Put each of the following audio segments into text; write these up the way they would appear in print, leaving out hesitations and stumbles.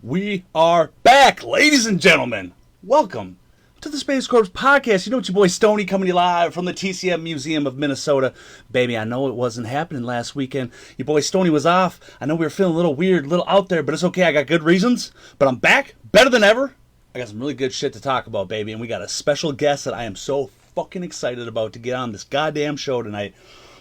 We are back, ladies and gentlemen. Welcome to the Space Corps podcast. You know it's your boy Stoney coming to you live from the TCM Museum of Minnesota. Baby, I know it wasn't happening last weekend. Your boy Stoney was off. I know we were feeling a little weird, a little out there, but it's okay. I got good reasons. But I'm back, better than ever. I got some really good shit to talk about, baby. And we got a special guest that I am so fucking excited about to get on this goddamn show tonight.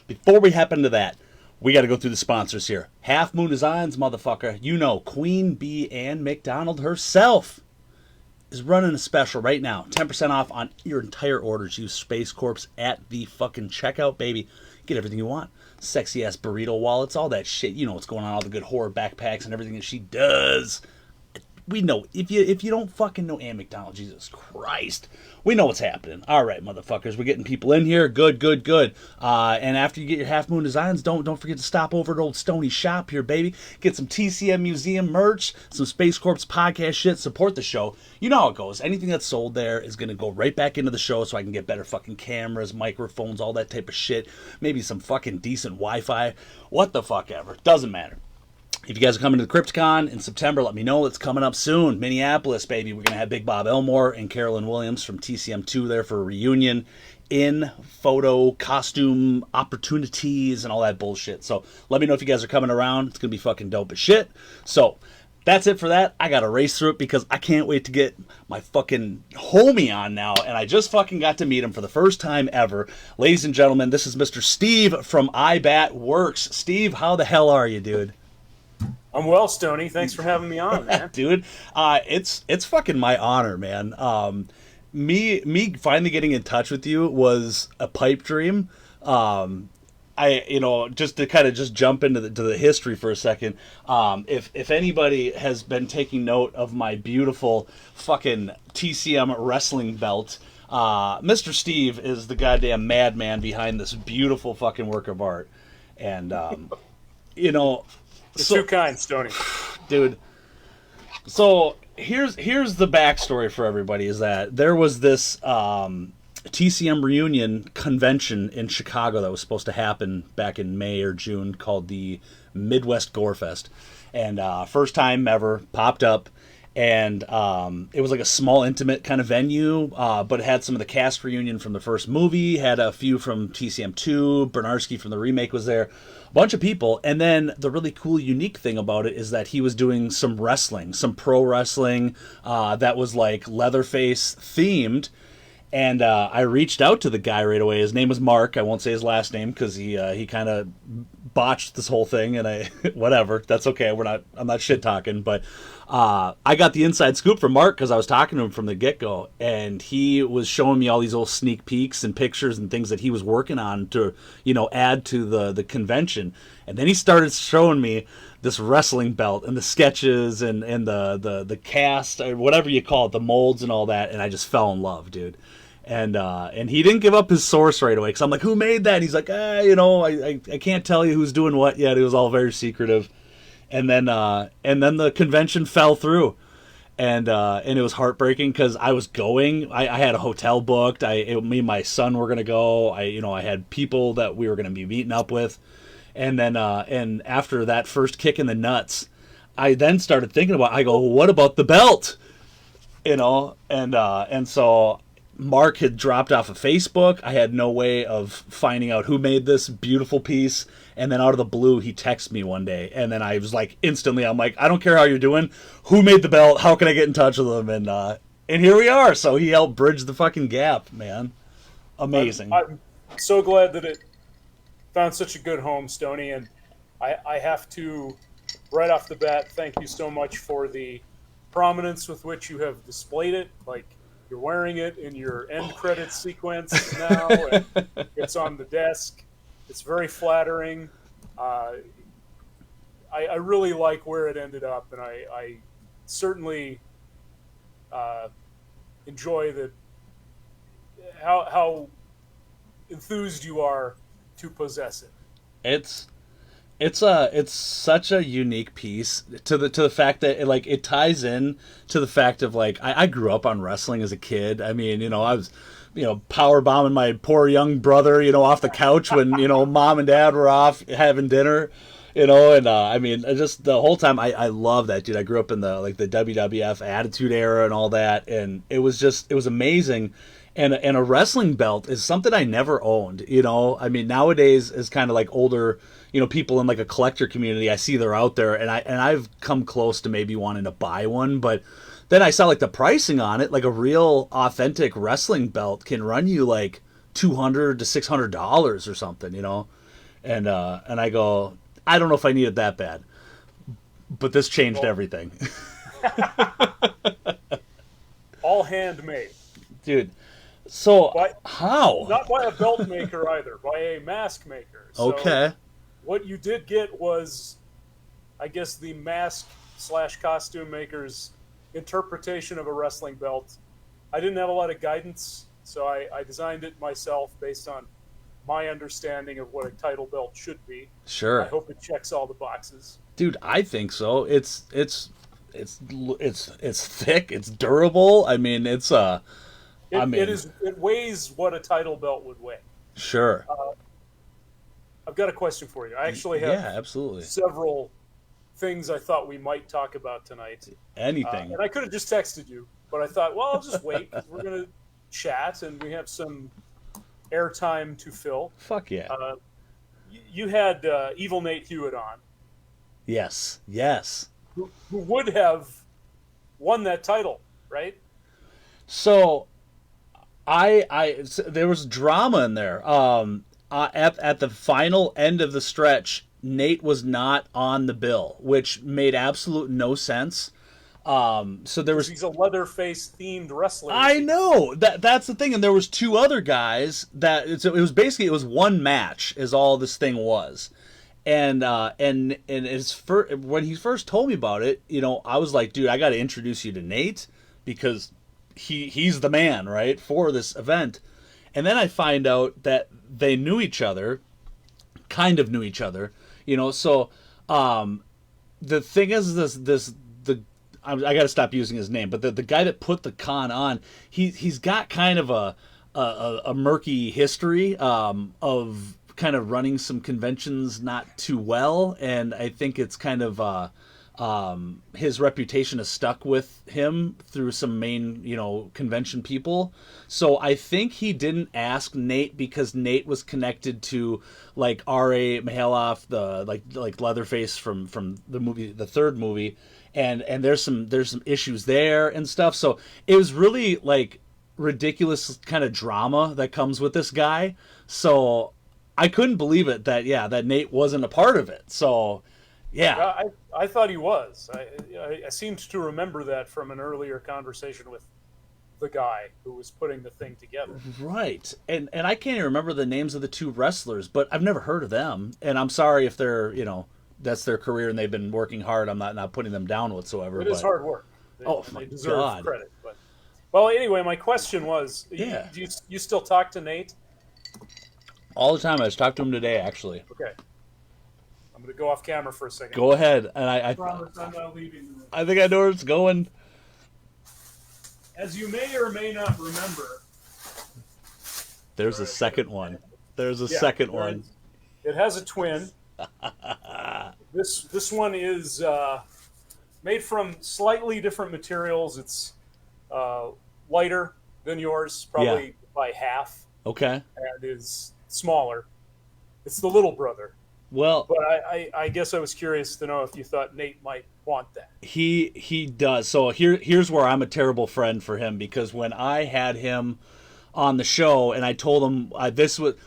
Before we hop into that, we got to go through the sponsors here. Half Moon Designs, motherfucker. You know, Queen Bee Ann McDonald herself is running a special right now. 10% off on your entire orders. Use Space Corps at the fucking checkout, baby. Get everything you want. Sexy-ass burrito wallets, all that shit. You know what's going on, all the good horror backpacks and everything that she does. We know. If you don't fucking know Ann McDonald, Jesus Christ, we know what's happening. All right, motherfuckers, we're getting people in here. Good. And after you get your Half Moon Designs, don't forget to stop over at Old Stoney's shop here, baby. Get some TCM Museum merch, some Space Corps podcast shit. Support the show. You know how it goes. Anything that's sold there is going to go right back into the show so I can get better fucking cameras, microphones, all that type of shit. Maybe some fucking decent Wi-Fi. What the fuck ever. Doesn't matter. If you guys are coming to the CryptCon in September, let me know. It's coming up soon. Minneapolis, baby. We're going to have Big Bob Elmore and Carolyn Williams from TCM2 there for a reunion in photo, costume, opportunities, and all that bullshit. So let me know if you guys are coming around. It's going to be fucking dope as shit. So that's it for that. I got to race through it because I can't wait to get my fucking homie on now. And I just fucking got to meet him for the first time ever. Ladies and gentlemen, this is Mr. Steve from EyeBat Works. Steve, how the hell are you, dude? I'm well, Stoney. Thanks for having me on, man. Dude, it's fucking my honor, man. Me finally getting in touch with you was a pipe dream. Just to kind of just jump into the history for a second. If anybody has been taking note of my beautiful fucking TCM wrestling belt, Mr. Steve is the goddamn madman behind this beautiful fucking work of art, and You're too kind, Stoney. Dude. So here's the backstory for everybody is that there was this TCM reunion convention in Chicago that was supposed to happen back in May or June called the Midwest Gore Fest. And first time ever popped up. And it was like a small, intimate kind of venue, but it had some of the cast reunion from the first movie, had a few from TCM2, Bernarski from the remake was there, a bunch of people. And then the really cool, unique thing about it is that he was doing some wrestling, some pro wrestling that was like Leatherface themed. And I reached out to the guy right away. His name was Mark. I won't say his last name because he kind of botched this whole thing, and whatever. That's okay. I'm not shit talking, but I got the inside scoop from Mark because I was talking to him from the get go, and he was showing me all these old sneak peeks and pictures and things that he was working on to add to the convention. And then he started showing me this wrestling belt and the sketches and the cast or whatever you call it, the molds and all that, and I just fell in love, dude. And he didn't give up his source right away because I'm like, who made that? And he's like, I can't tell you who's doing what yet. It was all very secretive. And then the convention fell through, and it was heartbreaking because I was going. I had a hotel booked. Me and my son were gonna go. I had people that we were gonna be meeting up with, and then and after that first kick in the nuts, I then started thinking about. I go, what about the belt? And so Mark had dropped off of Facebook. I had no way of finding out who made this beautiful piece. And then out of the blue, he texted me one day. And then I was like, instantly, I'm like, I don't care how you're doing. Who made the belt? How can I get in touch with them? And here we are. So he helped bridge the fucking gap, man. Amazing. I'm so glad that it found such a good home, Stoney. And I have to, right off the bat, thank you so much for the prominence with which you have displayed it. Like, you're wearing it in your end credits sequence now, and it's on the desk. It's very flattering. Uh, I really like where it ended up, and I certainly enjoy how enthused you are to possess it. It's it's such a unique piece to the fact that it ties in to the fact of I grew up on wrestling as a kid. I mean, I was power bombing my poor young brother, off the couch when mom and dad were off having dinner, and I mean, just the whole time I love that dude. I grew up in the WWF Attitude Era and all that, and it was amazing. And a wrestling belt is something I never owned. I mean, nowadays as kind of older, people in a collector community, I see they're out there, and I've come close to maybe wanting to buy one, but then I saw the pricing on it, a real authentic wrestling belt can run you $200 to $600 or something, and I go, I don't know if I need it that bad, but this changed everything. All handmade, dude. So how? Not by a belt maker either, by a mask maker. So okay. What you did get was, I guess, the mask/costume maker's interpretation of a wrestling belt. I didn't have a lot of guidance, so I designed it myself based on my understanding of what a title belt should be. Sure. I hope it checks all the boxes. Dude, I think so. It's thick. It's durable. I mean, it weighs what a title belt would weigh. Sure. I've got a question for you. I actually have absolutely several things I thought we might talk about tonight. Anything. And I could have just texted you, but I thought, well, I'll just wait. We're going to chat, and we have some airtime to fill. Fuck yeah. You had Evil Nate Hewitt on. Yes. Who would have won that title, right? So there was drama in there. At the final end of the stretch, Nate was not on the bill, which made absolute no sense. So there was. He's a Leatherface themed wrestler. I know that's the thing, and there was two other guys it was one match is all this thing was, and when he first told me about it, I was like, dude, I got to introduce you to Nate because he's the man, right, for this event. And then I find out that they knew each other, kind of knew each other, so the thing is I got to stop using his name, but the guy that put the con on, he's got kind of a murky history of kind of running some conventions not too well, and I think it's kind of his reputation has stuck with him through some main, convention people. So I think he didn't ask Nate because Nate was connected to R.A. Mihailoff, the like Leatherface from the movie, the third movie, and there's some issues there and stuff. So it was really ridiculous kind of drama that comes with this guy. So I couldn't believe it that Nate wasn't a part of it. So. Yeah, I thought he was. I seemed to remember that from an earlier conversation with the guy who was putting the thing together. Right, and I can't even remember the names of the two wrestlers, but I've never heard of them. And I'm sorry if they're that's their career and they've been working hard. I'm not putting them down whatsoever. It is hard work. They deserve God. credit. But well, anyway, my question was: yeah, you still talk to Nate? All the time. I just talked to him today, actually. Okay. I'm going to go off camera for a second. Go ahead. And I promise I'm not leaving the room. I think I know where it's going. As you may or may not remember, there's a second one. There's a second one. It has a twin. This one is made from slightly different materials. It's lighter than yours, probably by half. Okay. And is smaller. It's the little brother. Well, but I guess I was curious to know if you thought Nate might want that. He does. So here's where I'm a terrible friend for him, because when I had him on the show and I told him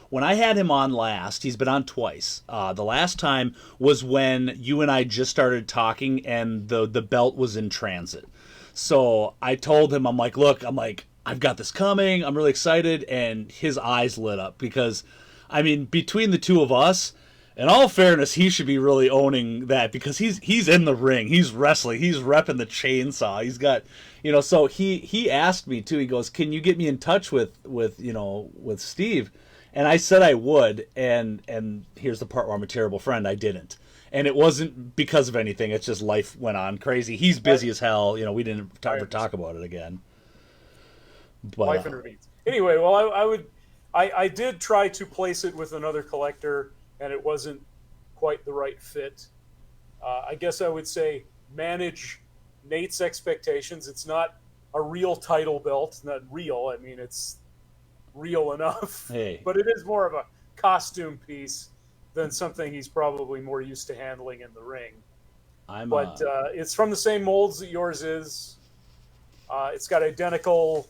when I had him on last, he's been on twice. The last time was when you and I just started talking and the belt was in transit. So I told him, look, I've got this coming. I'm really excited. And his eyes lit up because, I mean, between the two of us, In all fairness, he should be really owning that because he's in the ring, he's wrestling, he's repping the chainsaw. He's got, So he asked me too. He goes, "Can you get me in touch with Steve?" And I said I would. And here's the part where I'm a terrible friend. I didn't. And it wasn't because of anything. It's just life went on crazy. He's busy as hell. We didn't ever talk about it again. But, life intervenes. Anyway, well, I did try to place it with another collector, and it wasn't quite the right fit. I guess I would say manage Nate's expectations. It's not a real title belt. It's not real. I mean, it's real enough. Hey. But it is more of a costume piece than something he's probably more used to handling in the ring. It's from the same molds that yours is. It's got identical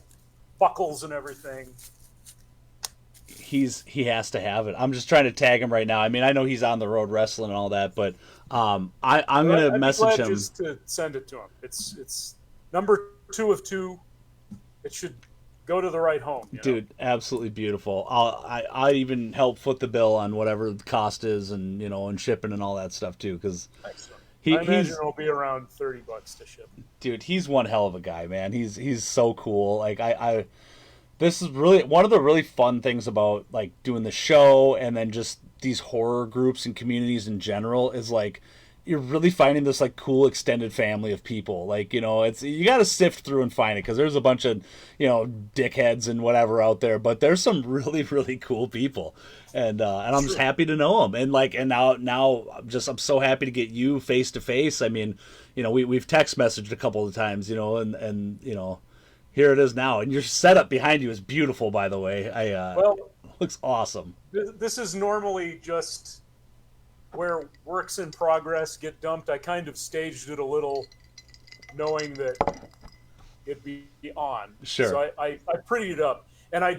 buckles and everything. He has to have it. I'm just trying to tag him right now. I mean, I know he's on the road wrestling and all that, but I'm gonna message him just to send it to him. It's number 2 of 2. It should go to the right home. Dude, absolutely beautiful. I even help foot the bill on whatever the cost is, and and shipping and all that stuff too, because I imagine it'll be around $30 to ship. Dude, he's one hell of a guy, man. He's so cool. Like this is really one of the really fun things about like doing the show and then just these horror groups and communities in general is like you're really finding this like cool extended family of people. Like, it's you got to sift through and find it because there's a bunch of, dickheads and whatever out there, but there's some really, really cool people. And I'm just happy to know them. And now I'm so happy to get you face to face. I mean, we've text messaged a couple of times, and here it is now. And your setup behind you is beautiful, by the way. Looks awesome. This is normally just where works in progress get dumped. I kind of staged it a little, knowing that it'd be on. Sure. So I prettied it up, and I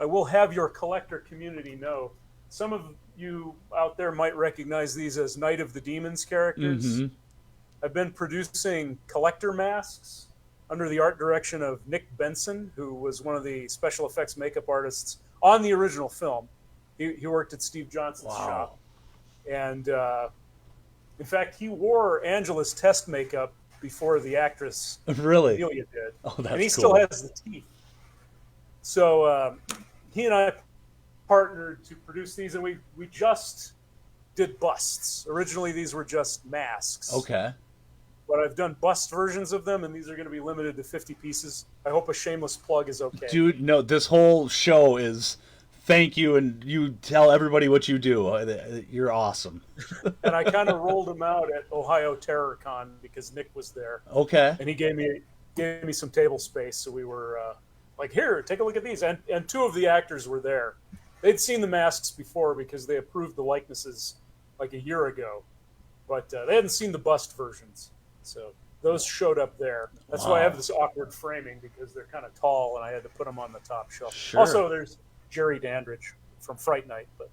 will have your collector community know. Some of you out there might recognize these as Night of the Demons characters. Mm-hmm. I've been producing collector masks under the art direction of Nick Benson, who was one of the special effects makeup artists on the original film. He worked at Steve Johnson's shop. And in fact, he wore Angela's test makeup before the actress really Amelia did. Oh, that's and he cool. still has the teeth. So he and I partnered to produce these, and we just did busts. Originally, these were just masks. Okay. But I've done bust versions of them, and these are going to be limited to 50 pieces. I hope a shameless plug is okay. Dude, no, this whole show is thank you, and you tell everybody what you do. You're awesome. And I kind of rolled them out at Ohio TerrorCon because Nick was there. Okay. And he gave me some table space, so we were like, here, take a look at these. And 2 of the actors were there. They'd seen the masks before because they approved the likenesses like a year ago, but they hadn't seen the bust versions. So those showed up there. That's why I have this awkward framing, because they're kind of tall and I had to put them on the top shelf. Sure. Also, there's Jerry Dandridge from Fright Night. But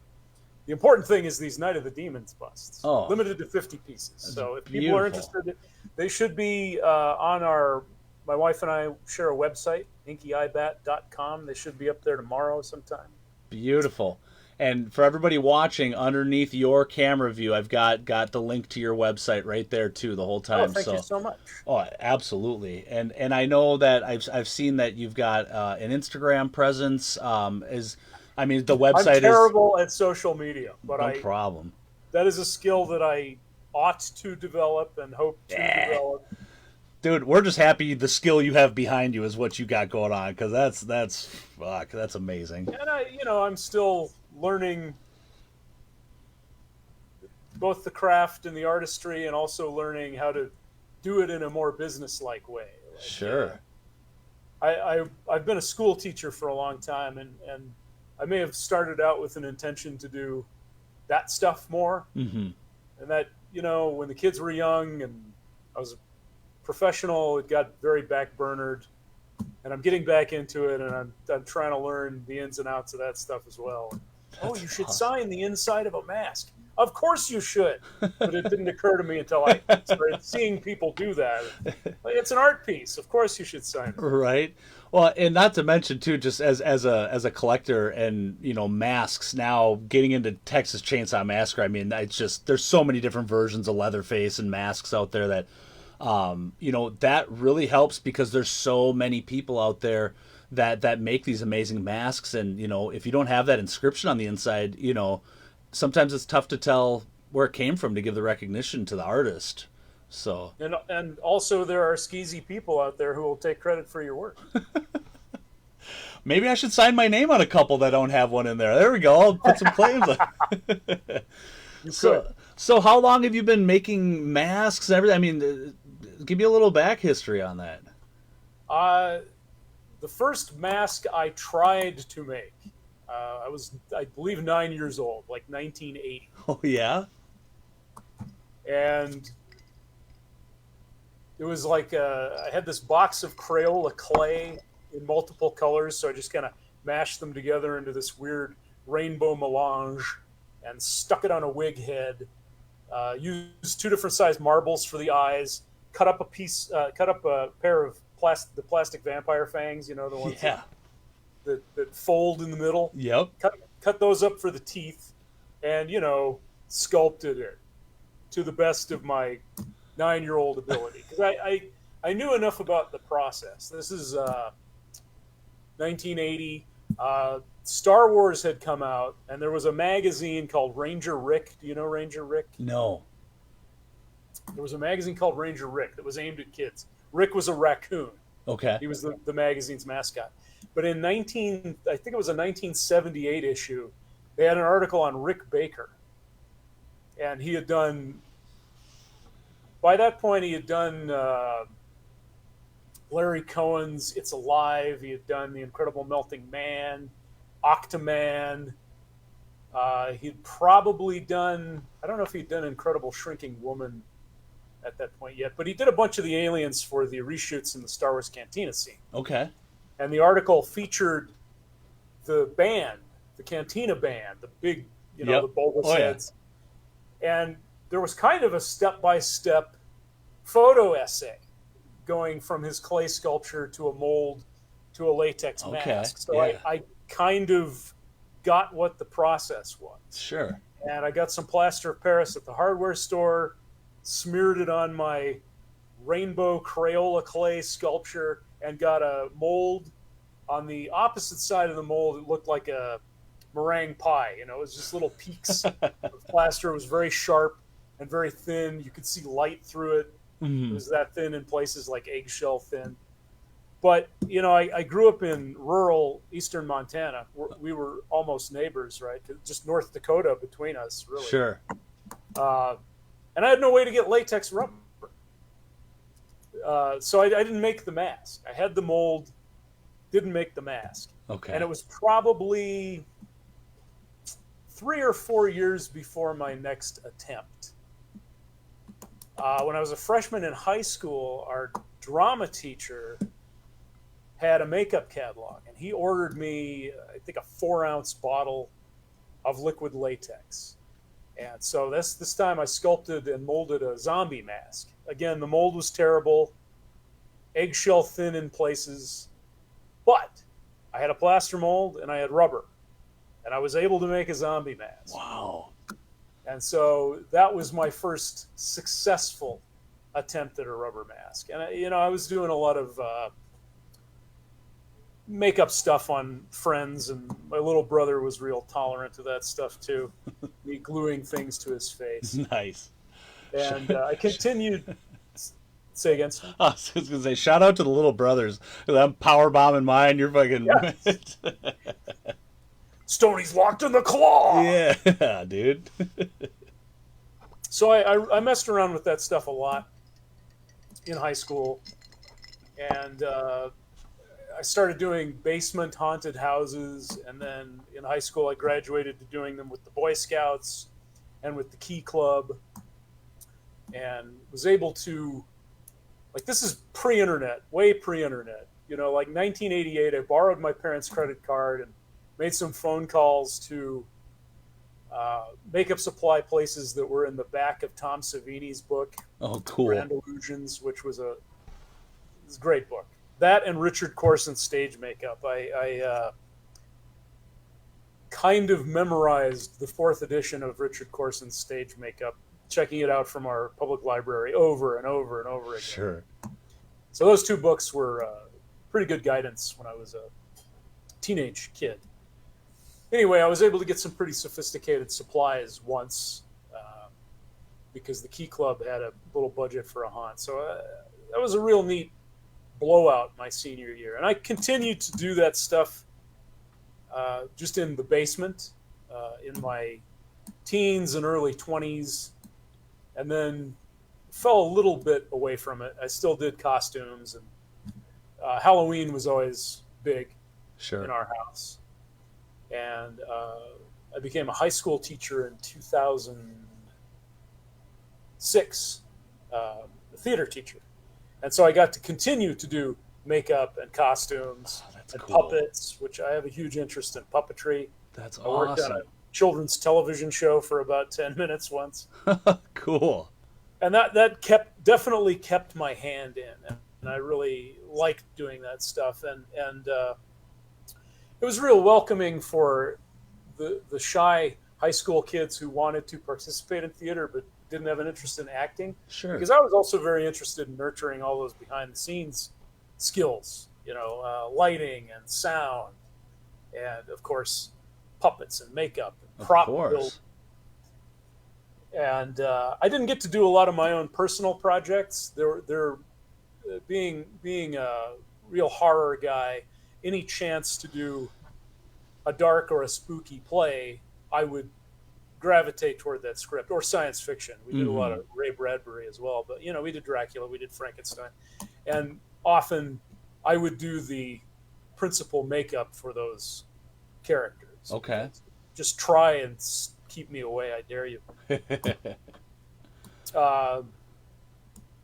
the important thing is these Night of the Demons busts, limited to 50 pieces. So if people are interested, they should be on my wife and I share a website, InkyEyeBat.com. They should be up there tomorrow sometime. Beautiful. And for everybody watching, underneath your camera view, I've got the link to your website right there too the whole time. Thank you so much. Oh, absolutely. And I know that I've seen that you've got an Instagram presence. The website I'm terrible at social media, but no problem. That is a skill that I ought to develop and hope to develop. Dude, we're just happy the skill you have behind you is what you got going on, because that's amazing. And I'm still learning both the craft and the artistry, and also learning how to do it in a more business-like way. Sure. I've been a school teacher for a long time, and I may have started out with an intention to do that stuff more. Mm-hmm. And that, when the kids were young and I was a professional, it got very backburnered. And I'm getting back into it, and I'm trying to learn the ins and outs of that stuff as well. You should sign the inside of a mask. Of course you should. But it didn't occur to me until I started seeing people do that. It's an art piece. Of course you should sign it. Right. Well, and not to mention too, just as a collector and masks now getting into Texas Chainsaw Massacre. I mean, it's just there's so many different versions of Leatherface and masks out there that that really helps because there's so many people out there that make these amazing masks, and if you don't have that inscription on the inside, sometimes it's tough to tell where it came from to give the recognition to the artist. So And also there are skeezy people out there who will take credit for your work. maybe I should sign my name on a couple that don't have one in there. There we go. I'll put some claims on. You So, could. so how long have you been making masks and everything? I mean, give me a little back history on that. The first mask I tried to make, I was, I believe, 9 years old, like 1980. Oh yeah. And it was like I had this box of Crayola clay in multiple colors, so I just kind of mashed them together into this weird rainbow melange and stuck it on a wig head. Used two different sized marbles for the eyes. Cut up a pair of the plastic vampire fangs. The ones Yeah. that fold in the middle. Yep. Cut those up for the teeth, and sculpted it to the best of my 9-year-old ability, because I knew enough about the process. This is 1980. Star Wars had come out, and there was a magazine called Ranger Rick. Do you know Ranger Rick? No. There was a magazine called Ranger Rick that was aimed at kids. Rick was a raccoon. Okay. He was the magazine's mascot. But I think it was a 1978 issue, they had an article on Rick Baker. And he had done, by that point, he had done Larry Cohen's It's Alive. He had done The Incredible Melting Man, Octoman. He'd probably done, I don't know if he'd done Incredible Shrinking Woman at that point yet, but he did a bunch of the aliens for the reshoots in the Star Wars Cantina scene. Okay. And the article featured the band, the Cantina band, the big, the bulbous heads. And there was kind of a step-by-step photo essay going from his clay sculpture to a mold to a latex mask. So I kind of got what the process was. Sure. And I got some plaster of Paris at the hardware store, smeared it on my rainbow Crayola clay sculpture, and got a mold. On the opposite side of the mold, it looked like a meringue pie. It was just little peaks of plaster. It was very sharp and very thin. You could see light through it. Mm. It was that thin in places, like eggshell thin. But, I grew up in rural eastern Montana. We were almost neighbors, right? Just North Dakota between us, really. Sure. And I had no way to get latex rubber. So I didn't make the mask. I had the mold, didn't make the mask. Okay. And it was probably 3 or 4 years before my next attempt. When I was a freshman in high school, our drama teacher had a makeup catalog, and he ordered me, I think, a 4-ounce bottle of liquid latex. And so this time I sculpted and molded a zombie mask. Again, the mold was terrible, eggshell thin in places, but I had a plaster mold and I had rubber, and I was able to make a zombie mask. Wow. And so that was my first successful attempt at a rubber mask. And I was doing a lot of makeup stuff on friends, and my little brother was real tolerant of that stuff too. Me gluing things to his face. Nice. And I continued. Say again. I was just gonna say, shout out to the little brothers. I'm power bombing mine. You're fucking. Yes. Stoney's locked in the claw. Yeah, dude. So I messed around with that stuff a lot in high school, and I started doing basement haunted houses, and then in high school I graduated to doing them with the Boy Scouts and with the Key Club, and was able to, like, this is pre-internet, way pre-internet. Like 1988, I borrowed my parents' credit card and made some phone calls to makeup supply places that were in the back of Tom Savini's book. Oh, cool. Grand Illusions, which was a great book. that and Richard Corson's stage makeup. I kind of memorized the fourth edition of Richard Corson's stage makeup, checking it out from our public library over and over and over again. Sure. So those two books were pretty good guidance when I was a teenage kid. Anyway, I was able to get some pretty sophisticated supplies once because the Key Club had a little budget for a haunt. So that was a real neat blowout my senior year. And I continued to do that stuff just in the basement in my teens and early 20s, and then fell a little bit away from it. I still did costumes, and Halloween was always big in our house. And I became a high school teacher in 2006, a theater teacher. And so I got to continue to do makeup and costumes and puppets, which I have a huge interest in puppetry. That's I worked awesome. on a children's television show for about 10 minutes once. Cool. And that definitely kept my hand in, and I really liked doing that stuff. And it was real welcoming for the shy high school kids who wanted to participate in theater but didn't have an interest in acting. Sure. Because I was also very interested in nurturing all those behind the scenes skills, lighting and sound, and of course puppets and makeup and prop building. And I didn't get to do a lot of my own personal projects. They're being a real horror guy. Any chance to do a dark or a spooky play, I would gravitate toward that script, or science fiction. We did a lot of Ray Bradbury as well, but we did Dracula, we did Frankenstein, and often I would do the principal makeup for those characters. Okay. Just try and keep me away, I dare you.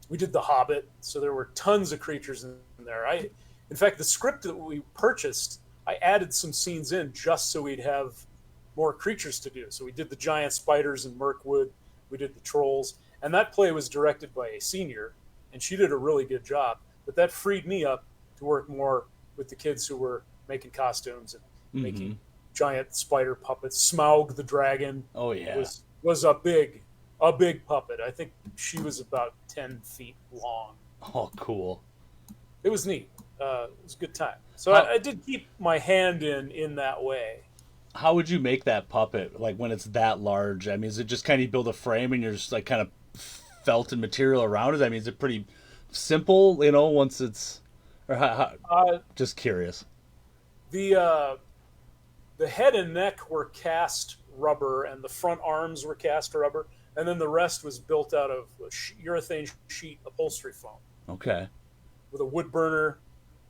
We did The Hobbit, so there were tons of creatures in there. In fact, the script that we purchased, I added some scenes in just so we'd have more creatures to do. So we did the giant spiders in Mirkwood, we did the trolls, and that play was directed by a senior, and she did a really good job. But that freed me up to work more with the kids who were making costumes and making giant spider puppets. Smaug the dragon was a big puppet. I think she was about 10 feet long. Oh, cool. It was neat. It was a good time. So I did keep my hand in that way. How would you make that puppet, like when it's that large? I mean, is it just kind of build a frame and you're just like kind of felted material around it? I mean, is it pretty simple, once it's... Or just curious. The head and neck were cast rubber, and the front arms were cast rubber, and then the rest was built out of urethane sheet upholstery foam. Okay. With a wood burner,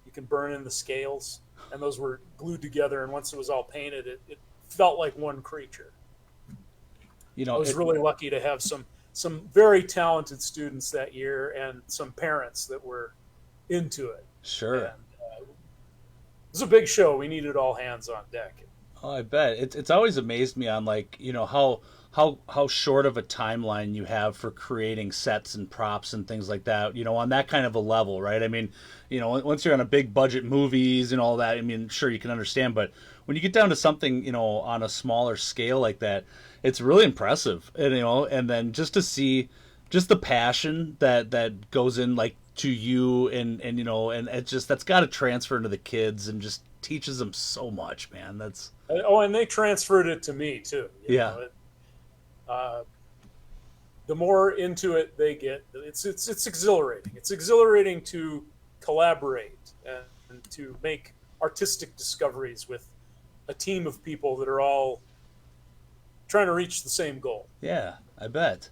you can burn in the scales, and those were glued together, and once it was all painted, it felt like one creature. I was really lucky to have some very talented students that year and some parents that were into it. Sure. And, it was a big show. We needed all hands on deck. Oh, I bet. It's always amazed me on how short of a timeline you have for creating sets and props and things like that, on that kind of a level, right? I mean, once you're on a big budget movies and all that, I mean, sure, you can understand, but when you get down to something, on a smaller scale like that, it's really impressive. And then just to see just the passion that goes in, like, to you and it's just, that's got to transfer into the kids and just teaches them so much, man. That's... Oh, and they transferred it to me too. The more into it they get, it's exhilarating. It's exhilarating to collaborate and to make artistic discoveries with a team of people that are all trying to reach the same goal. Yeah, I bet.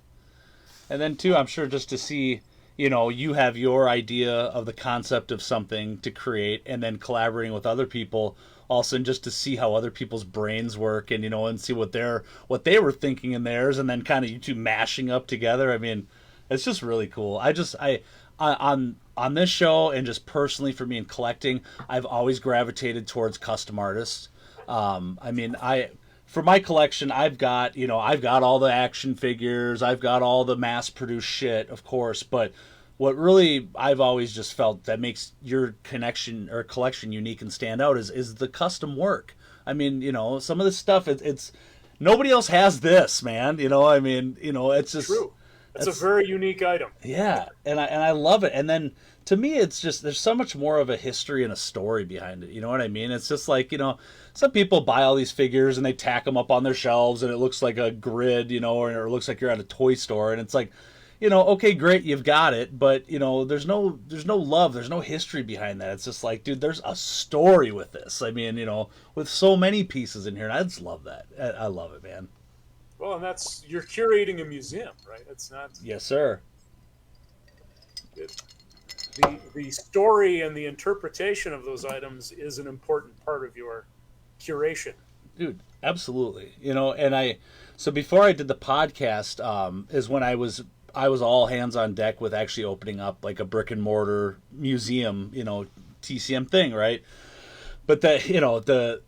And then too, I'm sure just to see, you have your idea of the concept of something to create, and then collaborating with other people, also just to see how other people's brains work, and and see what they were thinking in theirs, and then kind of you two mashing up together. I mean, it's just really cool. I on this show, and just personally for me in collecting, I've always gravitated towards custom artists. For my collection, I've got all the action figures, I've got all the mass-produced shit, of course, but what really I've always just felt that makes your connection or collection unique and stand out is the custom work. I mean, some of this stuff it's nobody else has this, man. I mean, it's just True. It's a very unique item. yeah, and I love it. And then to me, it's just there's so much more of a history and a story behind it. You know what I mean? It's just like some people buy all these figures and they tack them up on their shelves, and it looks like a grid, or it looks like you're at a toy store, and it's like, okay, great, you've got it, but there's no love, there's no history behind that. It's just like, dude, there's a story with this. I mean, with so many pieces in here, and I just love that. I love it, man. Well, and you're curating a museum, right? It's not. Yes, sir. The story and the interpretation of those items is an important part of your curation. Dude, absolutely. So before I did the podcast, is when I was all hands on deck with actually opening up like a brick and mortar museum, TCM thing, right? But the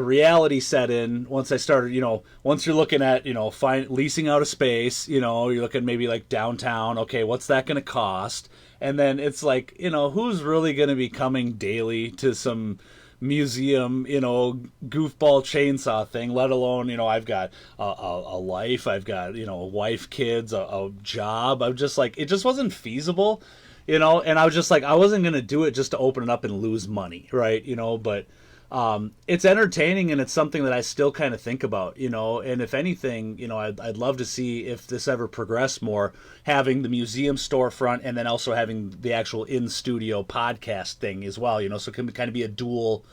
reality set in once I started, once you're looking at, leasing out a space, you're looking maybe like downtown. Okay, what's that going to cost? And then it's like, who's really going to be coming daily to some museum, goofball chainsaw thing, let alone, I've got a life, I've got, a wife, kids, a job. I'm just like, it just wasn't feasible, and I was just like, I wasn't going to do it just to open it up and lose money. Right. But it's entertaining, and it's something that I still kind of think about, and if anything, I'd love to see if this ever progressed more, having the museum storefront and then also having the actual in-studio podcast thing as well, so it can kind of be a dual,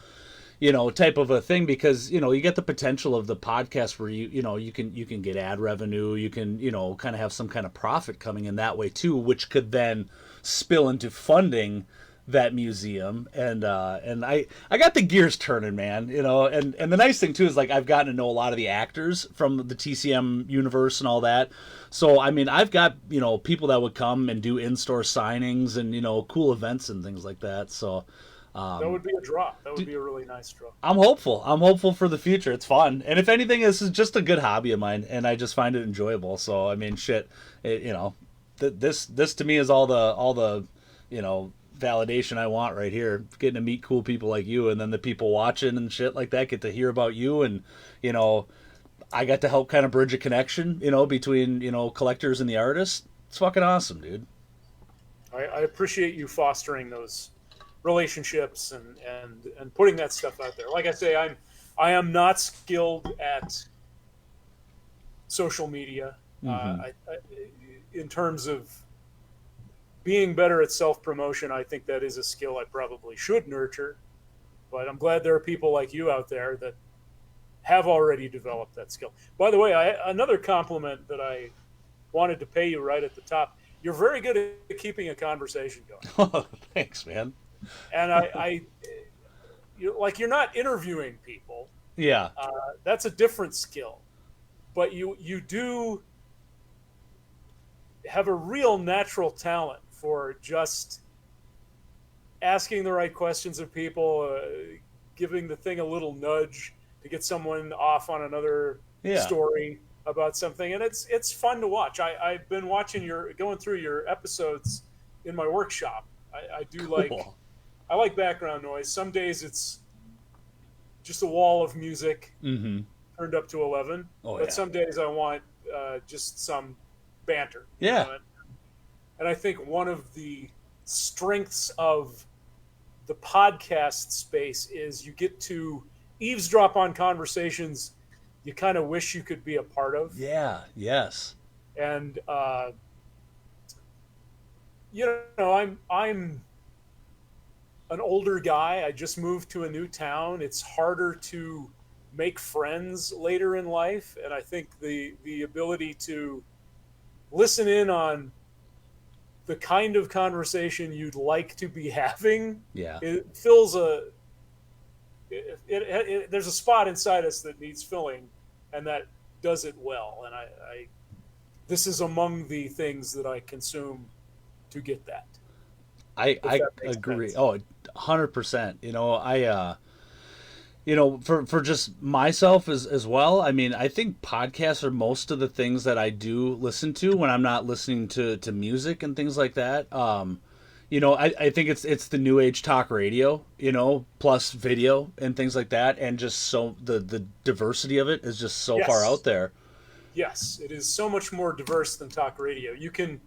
type of a thing, because, you get the potential of the podcast where you can get ad revenue, you can, kind of have some kind of profit coming in that way too, which could then spill into funding that museum, and I got the gears turning, man. And the nice thing too is, like, I've gotten to know a lot of the actors from the TCM universe and all that. So I mean, I've got people that would come and do in-store signings and cool events and things like that. So that would be a draw. That would be a really nice draw. I'm hopeful for the future. It's fun, and if anything, this is just a good hobby of mine, and I just find it enjoyable. So I mean, shit, this to me is all the validation I want right here, getting to meet cool people like you, and then the people watching and shit like that get to hear about you, and I got to help kind of bridge a connection between collectors and the artists. It's fucking awesome, dude. I appreciate you fostering those relationships and putting that stuff out there. Like I say, I am not skilled at social media. I, in terms of being better at self-promotion, I think that is a skill I probably should nurture, but I'm glad there are people like you out there that have already developed that skill. By the way, another compliment that I wanted to pay you right at the top, you're very good at keeping a conversation going. Oh, thanks, man. And you're not interviewing people. Yeah. That's a different skill, but you do have a real natural talent for just asking the right questions of people, giving the thing a little nudge to get someone off on another story about something, and it's fun to watch. I've been watching going through your episodes in my workshop. I do cool. I like background noise. Some days it's just a wall of music turned up to 11, but some days I want just some banter. Yeah. And I think one of the strengths of the podcast space is you get to eavesdrop on conversations you kind of wish you could be a part of. Yeah. Yes. And I'm an older guy. I just moved to a new town. It's harder to make friends later in life, and I think the ability to listen in on the kind of conversation you'd like to be having, it fills there's a spot inside us that needs filling, and that does it well. And I this is among the things that I consume to get that. I agree. Sense. Oh, 100%. for just myself as well. I mean, I think podcasts are most of the things that I do listen to when I'm not listening to music and things like that. I think it's the new age talk radio, plus video and things like that, and just so the diversity of it is just so far Yes. out there. Yes, it is so much more diverse than talk radio. You can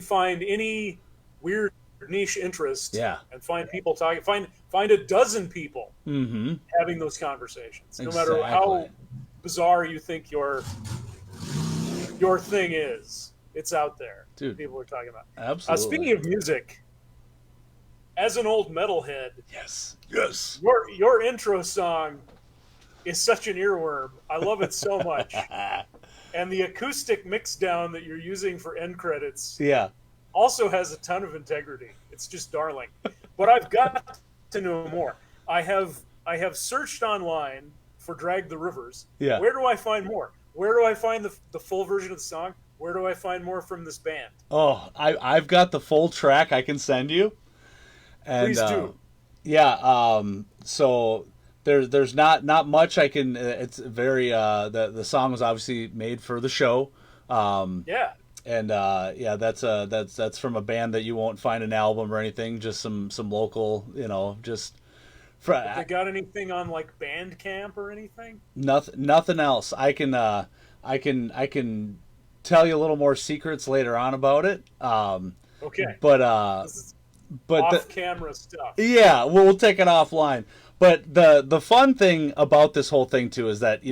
find any weird niche interest Yeah. and find people talking. Find a dozen people Mm-hmm. having those conversations, no matter how bizarre you think your thing is. It's out there. Dude. People are talking about. Absolutely. Speaking of music, as an old metalhead, Yes. your intro song is such an earworm. I love it so much. And the acoustic mix down that you're using for end credits Yeah. also has a ton of integrity. It's just darling. But I've got to know more. I have searched online for Drag the Rivers. Yeah. Where do I find more? Where do I find the full version of the song? Where do I find more from this band? Oh, I've got the full track I can send you. And, Please do. Yeah. So there's not much I can. It's very. The song was obviously made for the show. Yeah. And that's from a band that you won't find an album or anything. Just some local. Just. Have they got anything on like Bandcamp or anything? Nothing else. I can tell you a little more secrets later on about it. Okay. But This is but off-camera stuff. yeah, we'll take it offline. But the fun thing about this whole thing too is that I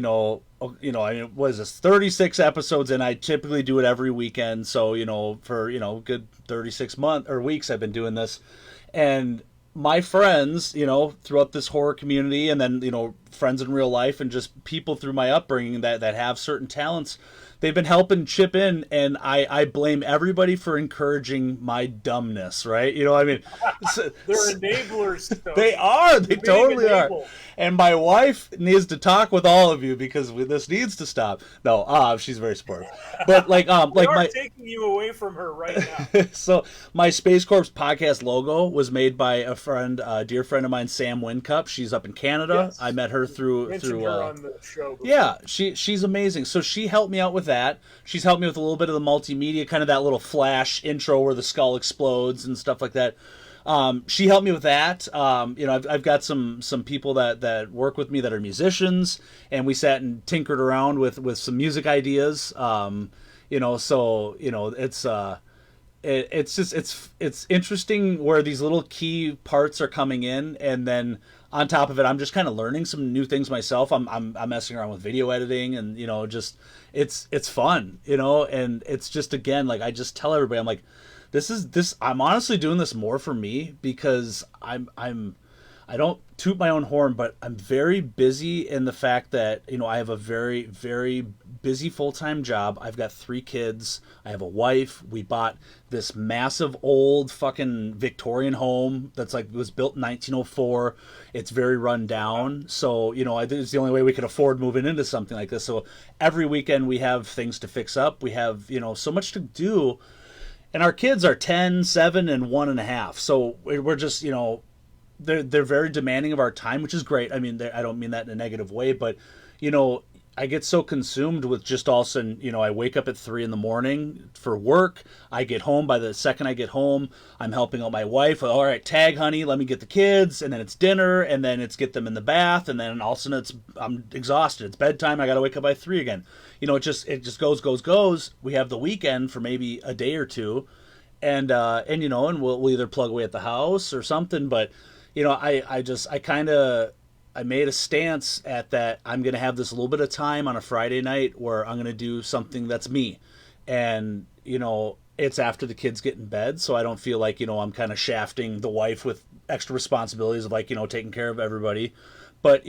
mean, what is this? 36 episodes, and I typically do it every weekend. So for good 36 months or weeks, I've been doing this, and my friends, throughout this horror community, and then friends in real life, and just people through my upbringing that have certain talents. They've been helping chip in, and I blame everybody for encouraging my dumbness, right? I mean, They're enablers. Though. they are. They Being totally are. enabled. And my wife needs to talk with all of you because this needs to stop. No, she's very supportive. But We are taking you away from her right now. so my Space Corps podcast logo was made by a dear friend of mine, Sam Wincup. She's up in Canada. Yes. I met her through Mentioned her on the show before. yeah, she's amazing. So she helped me out with that. She's helped me with a little bit of the multimedia, kind of that little flash intro where the skull explodes and stuff like that. She helped me with that. I've got some people that work with me that are musicians, and we sat and tinkered around with some music ideas. It's interesting where these little key parts are coming in, and then on top of it, I'm just kind of learning some new things myself. I'm messing around with video editing, and just it's fun, and it's just, again, like I just tell everybody, I'm like, I'm honestly doing this more for me because I don't toot my own horn, but I'm very busy in the fact that, I have a very, very busy full-time job. I've got 3 kids. I have a wife. We bought this massive old fucking Victorian home that's like, it was built in 1904. It's very run down. So, it's the only way we could afford moving into something like this. So every weekend we have things to fix up. We have, so much to do. And our kids are 10, 7, and 1.5. So we're just, they're very demanding of our time, which is great. I mean, I don't mean that in a negative way, but I get so consumed with just all of a sudden, I wake up at 3 a.m. for work. I get home. By the second I get home, I'm helping out my wife. All right, tag, honey, let me get the kids, and then it's dinner, and then it's get them in the bath, and then all of a sudden I'm exhausted. It's bedtime. I got to wake up by 3 again. It just goes. We have the weekend for maybe a day or two, and we'll either plug away at the house or something, but. I made a stance at that. I'm going to have this little bit of time on a Friday night where I'm going to do something that's me. And, it's after the kids get in bed. So I don't feel like, I'm kind of shafting the wife with extra responsibilities of taking care of everybody. But,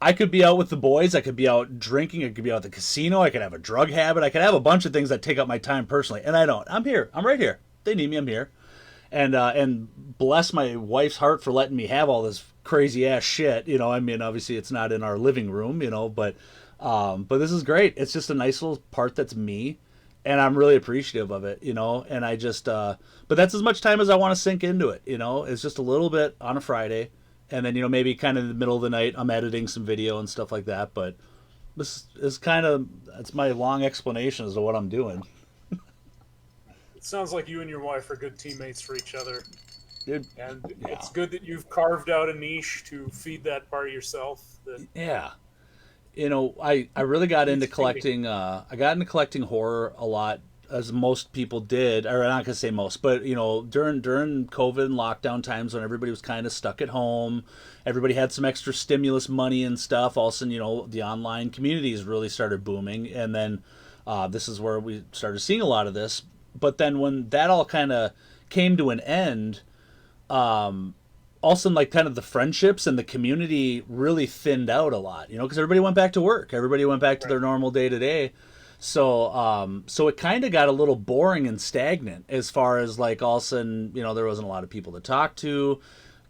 I could be out with the boys. I could be out drinking. I could be out at the casino. I could have a drug habit. I could have a bunch of things that take up my time personally. And I don't. I'm here. I'm right here. They need me. I'm here. And bless my wife's heart for letting me have all this crazy ass shit. I mean, obviously it's not in our living room, but this is great. It's just a nice little part that's me, and I'm really appreciative of it, and I just, but that's as much time as I want to sink into it. It's just a little bit on a Friday, and then maybe kind of in the middle of the night I'm editing some video and stuff like that. But this is that's my long explanation as to what I'm doing. It sounds like you and your wife are good teammates for each other. Dude, And yeah. it's good that you've carved out a niche to feed that part of yourself. That Yeah. I really got into It's collecting. I got into collecting horror a lot, as most people did. Or I'm not gonna say most, but during COVID and lockdown times when everybody was kind of stuck at home, everybody had some extra stimulus money and stuff. All of a sudden, the online communities really started booming, and then this is where we started seeing a lot of this. But then when that all kind of came to an end, also like kind of the friendships and the community really thinned out a lot, because everybody went back to work, everybody went back to their normal day to day. So it kind of got a little boring and stagnant as far as like all of a sudden, there wasn't a lot of people to talk to.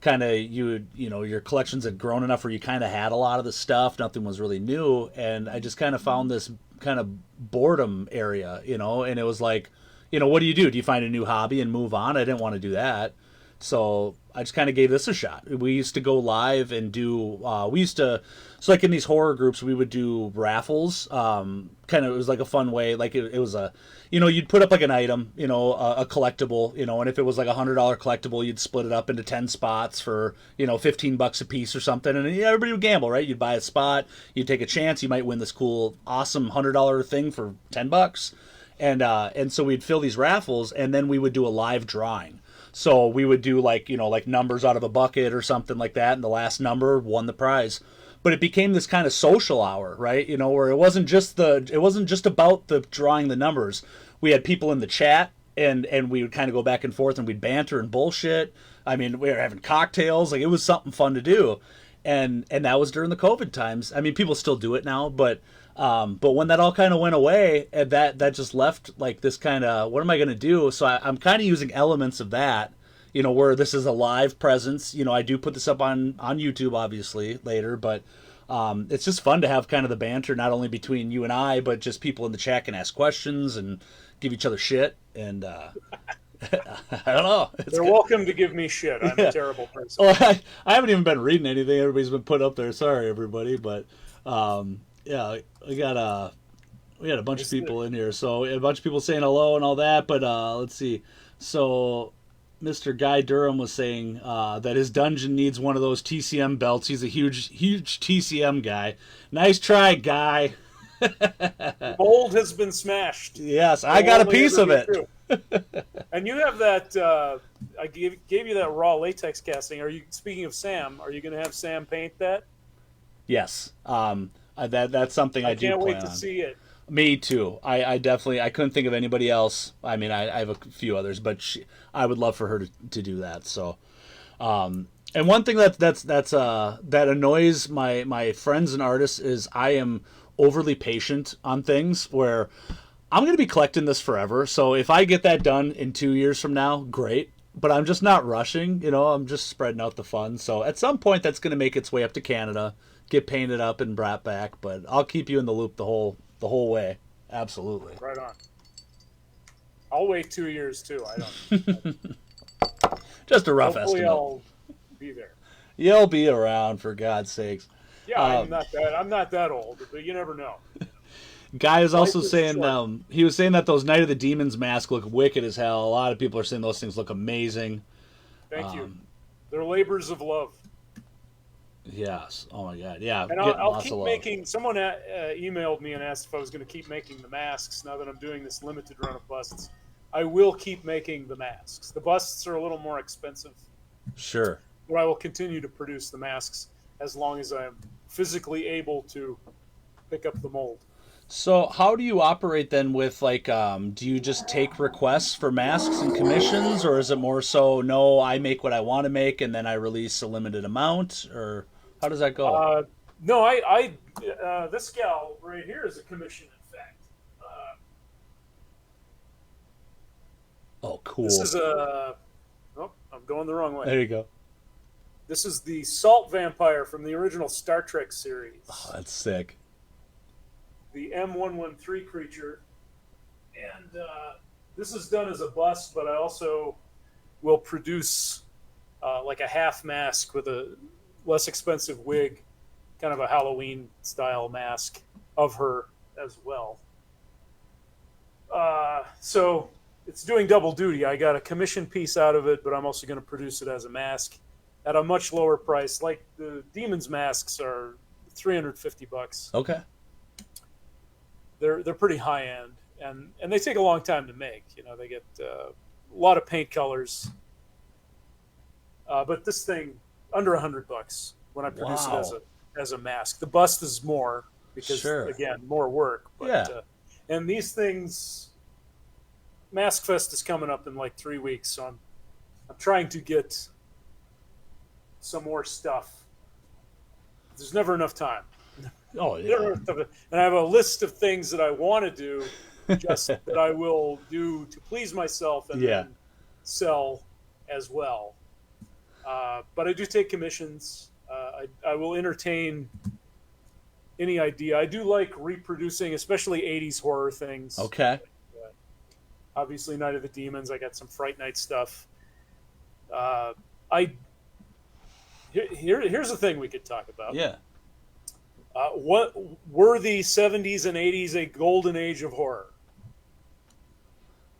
Kind of your collections had grown enough where you kind of had a lot of the stuff. Nothing was really new, and I just kind of found this kind of boredom area, and it was like, what do you do? Do you find a new hobby and move on? I didn't want to do that. So I just kind of gave this a shot. We used to go live and do, so like in these horror groups, we would do raffles. Kind of, it was like a fun way. Like it was you'd put up like an item, a collectible, and if it was like $100 collectible, you'd split it up into 10 spots for, $15 a piece or something. And everybody would gamble, right? You'd buy a spot, you'd take a chance, you might win this cool, awesome $100 thing for $10. And so we'd fill these raffles, and then we would do a live drawing. So we would do like numbers out of a bucket or something like that, and the last number won the prize. But it became this kind of social hour, right? Where it wasn't just about the drawing the numbers. We had people in the chat, and we would kind of go back and forth, and we'd banter and bullshit. I mean, we were having cocktails, like it was something fun to do. And that was during the COVID times. I mean, people still do it now, but when that all kind of went away, and that just left like this kind of, what am I going to do? So I'm kind of using elements of that, where this is a live presence. I do put this up on YouTube, obviously, later, but it's just fun to have kind of the banter, not only between you and I, but just people in the chat can ask questions and give each other shit. And I don't know. They're welcome to give me shit. I'm a terrible person. Well, I haven't even been reading anything everybody's been put up there. Sorry, everybody, but yeah, we had a bunch of people in here, so a bunch of people saying hello and all that. But let's see. So Mr. Guy Durham was saying that his dungeon needs one of those TCM belts. He's a huge TCM guy. Nice try, Guy. Mold has been smashed. Yes, I got a piece of it. And you have that. I gave you that raw latex casting. Are you, speaking of Sam? Are you going to have Sam paint that? Yes. That's something I do plan on. I can't wait to see it. Me too. I definitely, I couldn't think of anybody else. I mean, I have a few others, but I would love for her to do that. So, and one thing that annoys my friends and artists is I am overly patient on things where I'm going to be collecting this forever. So if I get that done in 2 years from now, great. But I'm just not rushing. I'm just spreading out the funds. So at some point, that's going to make its way up to Canada, get painted up and brought back. But I'll keep you in the loop the whole way. Absolutely. Right on. I'll wait 2 years too. I don't. Just a rough Hopefully estimate. I'll be there. You'll be around, for God's sakes. Yeah, I'm not that old, but you never know. Guy is also Life is saying short. he was saying that those Night of the Demons masks look wicked as hell. A lot of people are saying those things look amazing. Thank you. They're labors of love. Yes. Oh my God. Yeah. And I'll keep making. Someone emailed me and asked if I was going to keep making the masks. Now that I'm doing this limited run of busts, I will keep making the masks. The busts are a little more expensive. Sure. But I will continue to produce the masks as long as I'm physically able to pick up the mold. So how do you operate then with like, do you just take requests for masks and commissions, or is it more so, no, I make what I want to make and then I release a limited amount, or how does that go? No, I this gal right here is a commission, in fact. Oh, cool. This is a... Oh, I'm going the wrong way. There you go. This is the Salt Vampire from the original Star Trek series. Oh, that's sick. The M113 creature. And this is done as a bust, but I also will produce like a half mask with a less expensive wig, kind of a Halloween style mask of her as well. So it's doing double duty. I got a commission piece out of it, but I'm also going to produce it as a mask at a much lower price. Like the Demon's masks are $350. Okay. They're pretty high end, and they take a long time to make. You know, they get a lot of paint colors. But this thing under $100 when I produce it as a mask. The bust is more because again more work. But, and these things, Mask Fest is coming up in like 3 weeks, so I'm trying to get some more stuff. There's never enough time. Oh yeah. And I have a list of things that I want to do, just that I will do to please myself and then sell as well. But I do take commissions. I will entertain any idea. I do like reproducing, especially 80s horror things. Okay. Obviously, Night of the Demons. I got some Fright Night stuff. Here's the thing we could talk about. Yeah. What were the 70s and 80s a golden age of horror?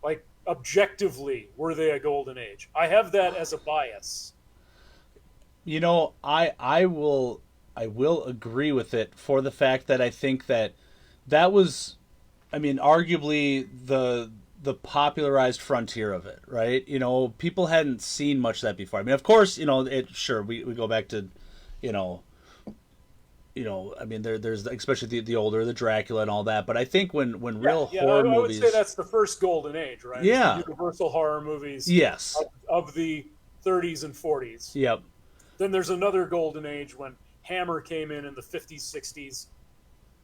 Like, objectively, were they a golden age? I have that as a bias. You know, I will agree with it for the fact that I think that was, I mean, arguably the popularized frontier of it, right? You know, people hadn't seen much of that before. I mean, of course, you know, we go back to, you know, I mean, there's especially the older, the Dracula and all that. But I think when real horror movies, I would say that's the first golden age, right? Yeah, the Universal horror movies. Yes, of the 30s and 40s. Yep. Then there's another golden age when Hammer came in the 50s, 60s,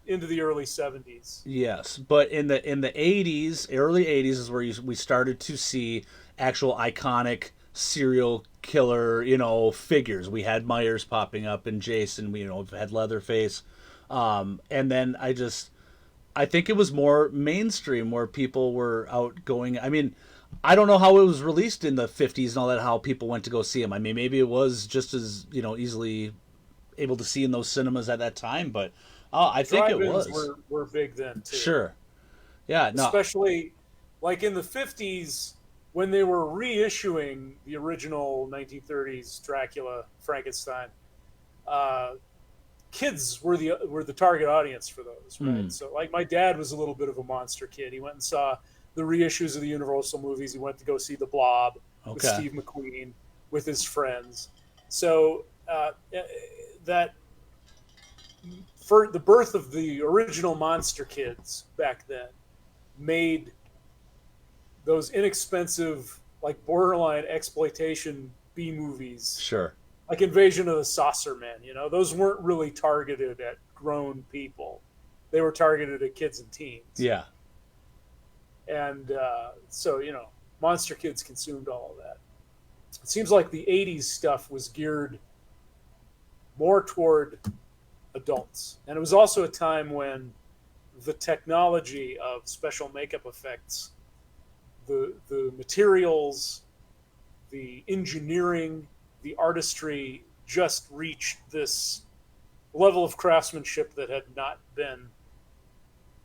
into the early 70s. Yes, but in the 80s, early 80s is where we started to see actual iconic serial killer, you know, figures. We had Myers popping up and Jason, we, you know, had Leatherface. And then I think it was more mainstream where people were out going. I mean, I don't know how it was released in the 50s and all that, how people went to go see them. I mean, maybe it was just as, you know, easily able to see in those cinemas at that time, but I think it was. Were big then, too. Sure. Yeah, no. Especially, like in the 50s, when they were reissuing the original 1930s Dracula, Frankenstein, kids were the target audience for those, right? So, like, my dad was a little bit of a monster kid. He went and saw the reissues of the Universal movies. He went to go see The Blob with Steve McQueen with his friends. So that for the birth of the original monster kids back then made those inexpensive, like borderline exploitation B movies. Sure. Like Invasion of the Saucer Men, you know, those weren't really targeted at grown people. They were targeted at kids and teens. Yeah. And so, you know, monster kids consumed all of that. It seems like the 80s stuff was geared more toward adults. And it was also a time when the technology of special makeup effects, the materials, the engineering, the artistry just reached this level of craftsmanship that had not been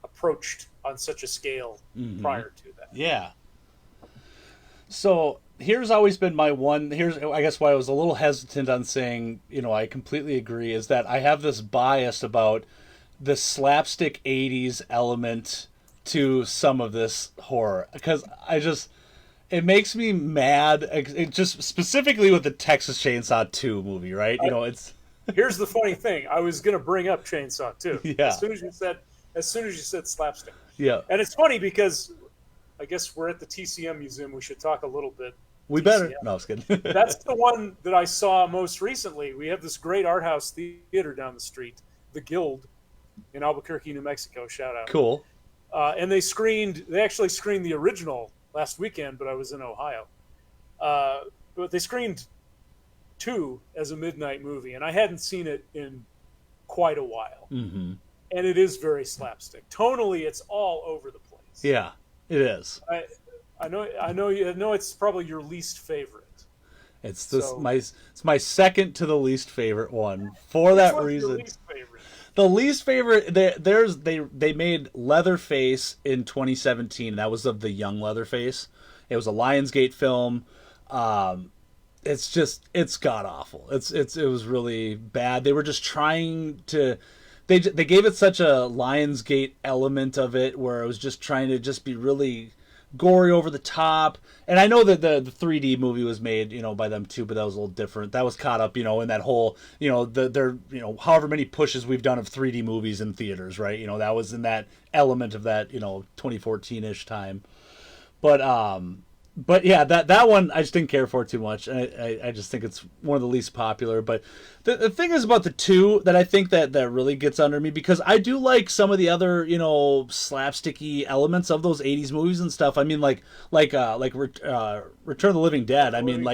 approached on such a scale prior to that. Yeah. So here's always been my one. Here's, I guess, why I was a little hesitant on saying, you know, I completely agree, is that I have this bias about the slapstick 80s element to some of this horror, because it makes me mad. It just specifically with the Texas Chainsaw 2 movie, right? You know, it's. Here's the funny thing. I was gonna bring up Chainsaw 2. Yeah. As soon as you said slapstick. Yeah. And it's funny because I guess we're at the TCM Museum. We should talk a little bit. We TCM. better. No, I was kidding. That's the one that I saw most recently. We have this great art house theater down the street, the Guild, in Albuquerque, New Mexico. Shout out. Cool. And they actually screened the original last weekend, but I was in Ohio. But they screened 2 as a midnight movie, and I hadn't seen it in quite a while. Mm-hmm. And it is very slapstick. Tonally, it's all over the place. Yeah, it is. I know it's probably your least favorite. It's my second to the least favorite one for that reason. Your least favorite? The least favorite, they made Leatherface in 2017. That was of the young Leatherface. It was a Lionsgate film. It's god awful. It was really bad. They were just trying to. They gave it such a Lionsgate element of it where it was just trying to just be really gory over the top. And I know that the 3D movie was made, by them too, but that was a little different. That was caught up, in that whole, however many pushes we've done of 3D movies in theaters, right? That was in that element of that, 2014-ish time. But yeah, that one I just didn't care for too much. I just think it's one of the least popular. But the thing is about the two that I think that really gets under me, because I do like some of the other slapsticky elements of those 80s movies and stuff. I mean like Return of the Living Dead. I mean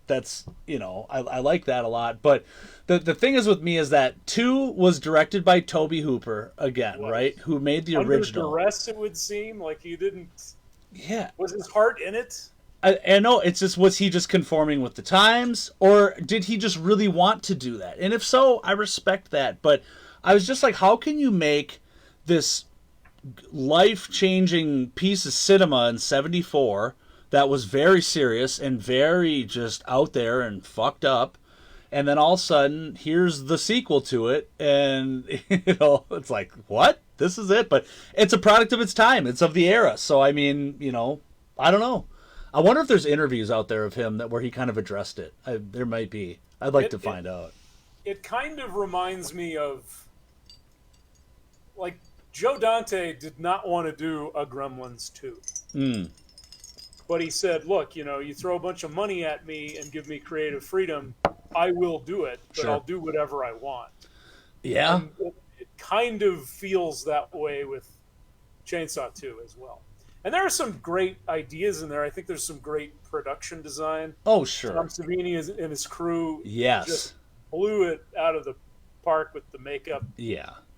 that's I like that a lot. But the thing is with me is that 2 was directed by Tobe Hooper again, right? Who made the original. Under duress, it would seem like he didn't. Yeah. Was his heart in it? I know, it's just, was he just conforming with the times, or did he just really want to do that? And if so, I respect that. But I was just like, how can you make this life-changing piece of cinema in 1974 that was very serious and very just out there and fucked up, and then all of a sudden, here's the sequel to it, and, it's like, what? This is it? But it's a product of its time. It's of the era. So, I mean, I don't know. I wonder if there's interviews out there of him where he kind of addressed it. There might be. I'd like to find out. It kind of reminds me of, like, Joe Dante did not want to do a Gremlins 2. But he said, look, you throw a bunch of money at me and give me creative freedom, I will do it, but I'll do whatever I want. Yeah. And it kind of feels that way with Chainsaw 2 as well. And there are some great ideas in there. I think there's some great production design. Oh, sure. Tom Savini and his crew just blew it out of the park with the makeup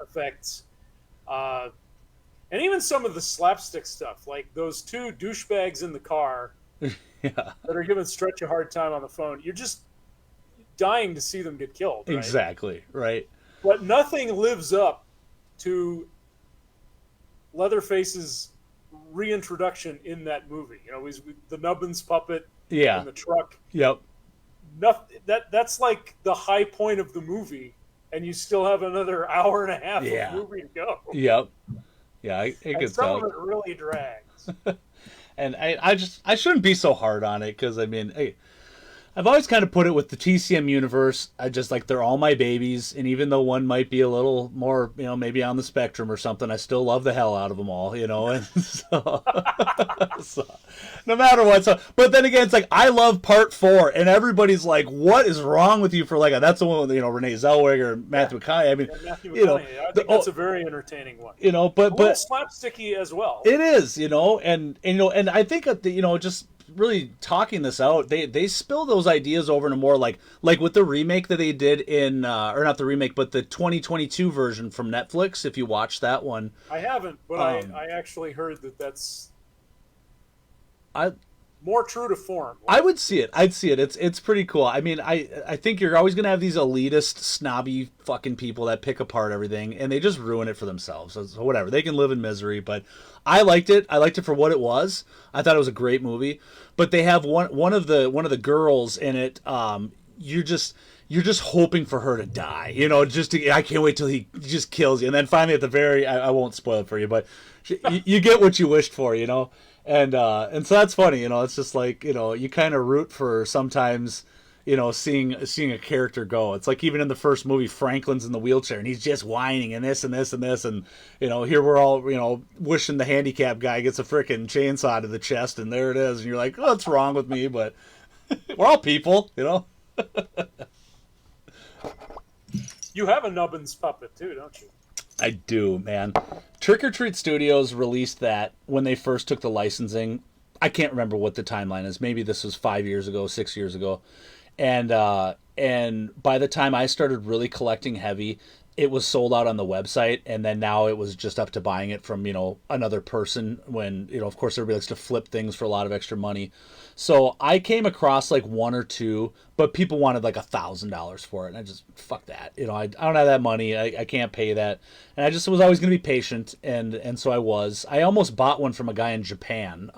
effects. And even some of the slapstick stuff, like those 2 douchebags in the car that are giving Stretch a hard time on the phone. You're just dying to see them get killed. Right? Exactly, right. But nothing lives up to Leatherface's reintroduction in that movie. The Nubbins puppet in the truck. Yep. That's like the high point of the movie, and you still have another hour and a half of movie to go. Yep. Yeah, it gets some of it really drags. And I shouldn't be so hard on it, because I mean, I've always kind of put it with the TCM universe. I just like, they're all my babies, and even though one might be a little more, maybe on the spectrum or something, I still love the hell out of them all, and so, no matter what. So, but then again, it's like, I love Part 4, and everybody's like, "What is wrong with you for like?" That's the one with Renee Zellweger, Matthew McConaughey. I mean, Matthew McConaughey. I think that's a very entertaining one. But slapsticky as well. It is, and I think just really talking this out, they spill those ideas over into more like with the remake that they did in or not the remake, but the 2022 version from Netflix. If you watch that one, I haven't, but I actually heard that's more true to form. I would see it. I'd see it. It's pretty cool. I mean, I think you're always gonna have these elitist, snobby fucking people that pick apart everything, and they just ruin it for themselves. So whatever, they can live in misery. But I liked it. I liked it for what it was. I thought it was a great movie. But they have one of the girls in it. You're just hoping for her to die. I can't wait till he just kills you, and then finally at the very, I won't spoil it for you, but you get what you wished for. And so that's funny, it's just like, you kind of root for sometimes, seeing a character go. It's like even in the first movie, Franklin's in the wheelchair and he's just whining and this and this and this. And, here we're all, wishing the handicapped guy gets a frickin' chainsaw to the chest, and there it is. And you're like, oh, what's wrong with me? But we're all people, You have a Nubbins puppet too, don't you? I do, man. Trick or Treat Studios released that when they first took the licensing. I can't remember what the timeline is. Maybe this was 5 years ago, 6 years ago. And by the time I started really collecting heavy, it was sold out on the website, and then now it was just up to buying it from, another person when, of course, everybody likes to flip things for a lot of extra money. So I came across like one or two, but people wanted like $1,000 for it. And I just, fuck that. I don't have that money. I can't pay that. And I just was always going to be patient. And so I was. I almost bought one from a guy in Japan.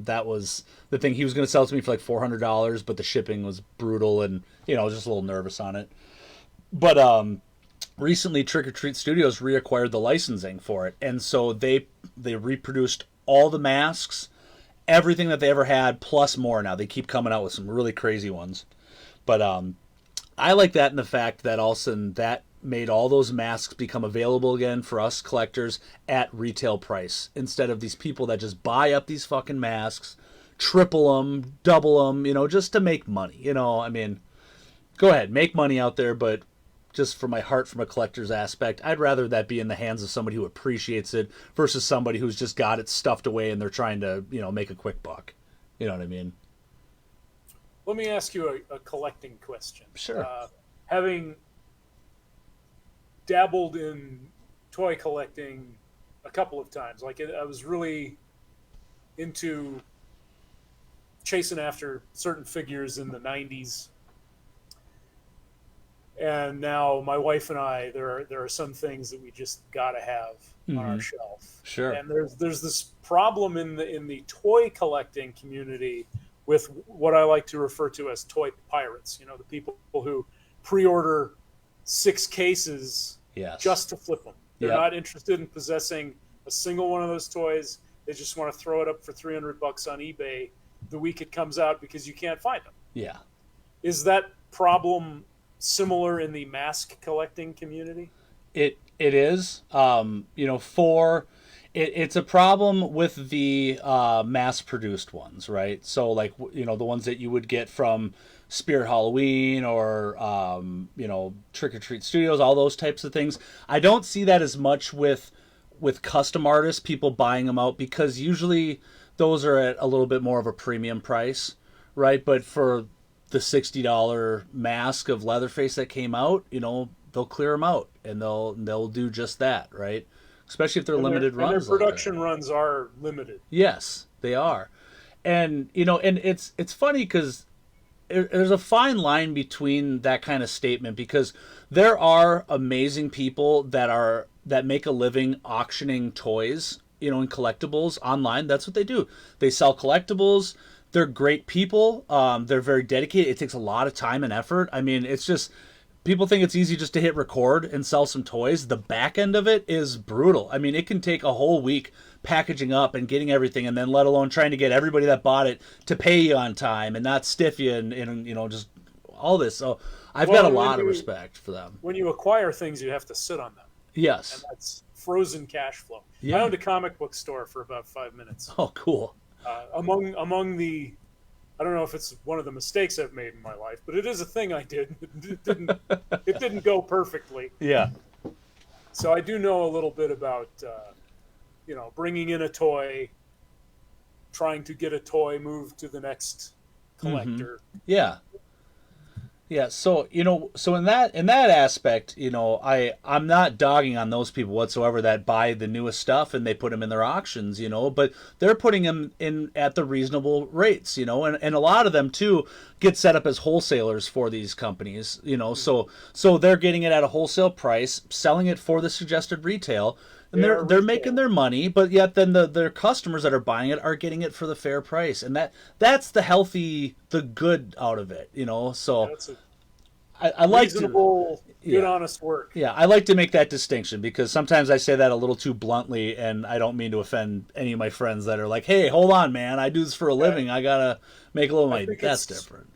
That was the thing. He was going to sell it to me for like $400, but the shipping was brutal, and, I was just a little nervous on it. But, recently, Trick or Treat Studios reacquired the licensing for it, and so they reproduced all the masks, everything that they ever had, plus more. Now they keep coming out with some really crazy ones, but I like that in the fact that all of a sudden that made all those masks become available again for us collectors at retail price, instead of these people that just buy up these fucking masks, triple them, double them, just to make money. I mean, go ahead, make money out there, but just for my heart, from a collector's aspect, I'd rather that be in the hands of somebody who appreciates it versus somebody who's just got it stuffed away and they're trying to, make a quick buck. You know what I mean? Let me ask you a collecting question. Sure. Having dabbled in toy collecting a couple of times, I was really into chasing after certain figures in the 90s. And now my wife and I, there are some things that we just gotta have on our shelf. Sure. And there's this problem in the toy collecting community with what I like to refer to as toy pirates. The people who pre-order 6 cases just to flip them. They're not interested in possessing a single one of those toys. They just want to throw it up for $300 on eBay the week it comes out because you can't find them. Yeah. Is that problem similar in the mask collecting community? It is. It's a problem with the mass produced ones, right? So like, the ones that you would get from Spirit Halloween or Trick or Treat Studios, all those types of things. I don't see that as much with custom artists, people buying them out, because usually those are at a little bit more of a premium price, right? But for the $60 mask of Leatherface that came out, they'll clear them out, and they'll do just that, right? Especially if they're limited runs. And their production runs are limited. Yes, they are. And and it's funny because there's a fine line between that kind of statement, because there are amazing people that make a living auctioning toys, and collectibles online. That's what they do. They sell collectibles. They're great people. They're very dedicated. It takes a lot of time and effort. I mean, it's just, people think it's easy just to hit record and sell some toys. The back end of it is brutal. I mean, it can take a whole week packaging up and getting everything, and then let alone trying to get everybody that bought it to pay you on time and not stiff you and just all this. So I've got a lot of respect for them. When you acquire things, you have to sit on them. Yes. And that's frozen cash flow. Yeah. I owned a comic book store for about 5 minutes. Oh, cool. Among the, I don't know if it's one of the mistakes I've made in my life, but it is a thing I did. It didn't go perfectly. Yeah. So I do know a little bit about, bringing in a toy, trying to get a toy moved to the next collector. Yeah. Yeah, so so in that aspect, I'm not dogging on those people whatsoever that buy the newest stuff and they put them in their auctions, but they're putting them in at the reasonable rates, and a lot of them too get set up as wholesalers for these companies, so they're getting it at a wholesale price, selling it for the suggested retail. And they're making their money, but yet then their customers that are buying it are getting it for the fair price, and that's the good out of it, So I like reasonable, good, honest work. Yeah, I like to make that distinction, because sometimes I say that a little too bluntly, and I don't mean to offend any of my friends that are like, "Hey, hold on, man, I do this for a living. I gotta make a little money." That's different.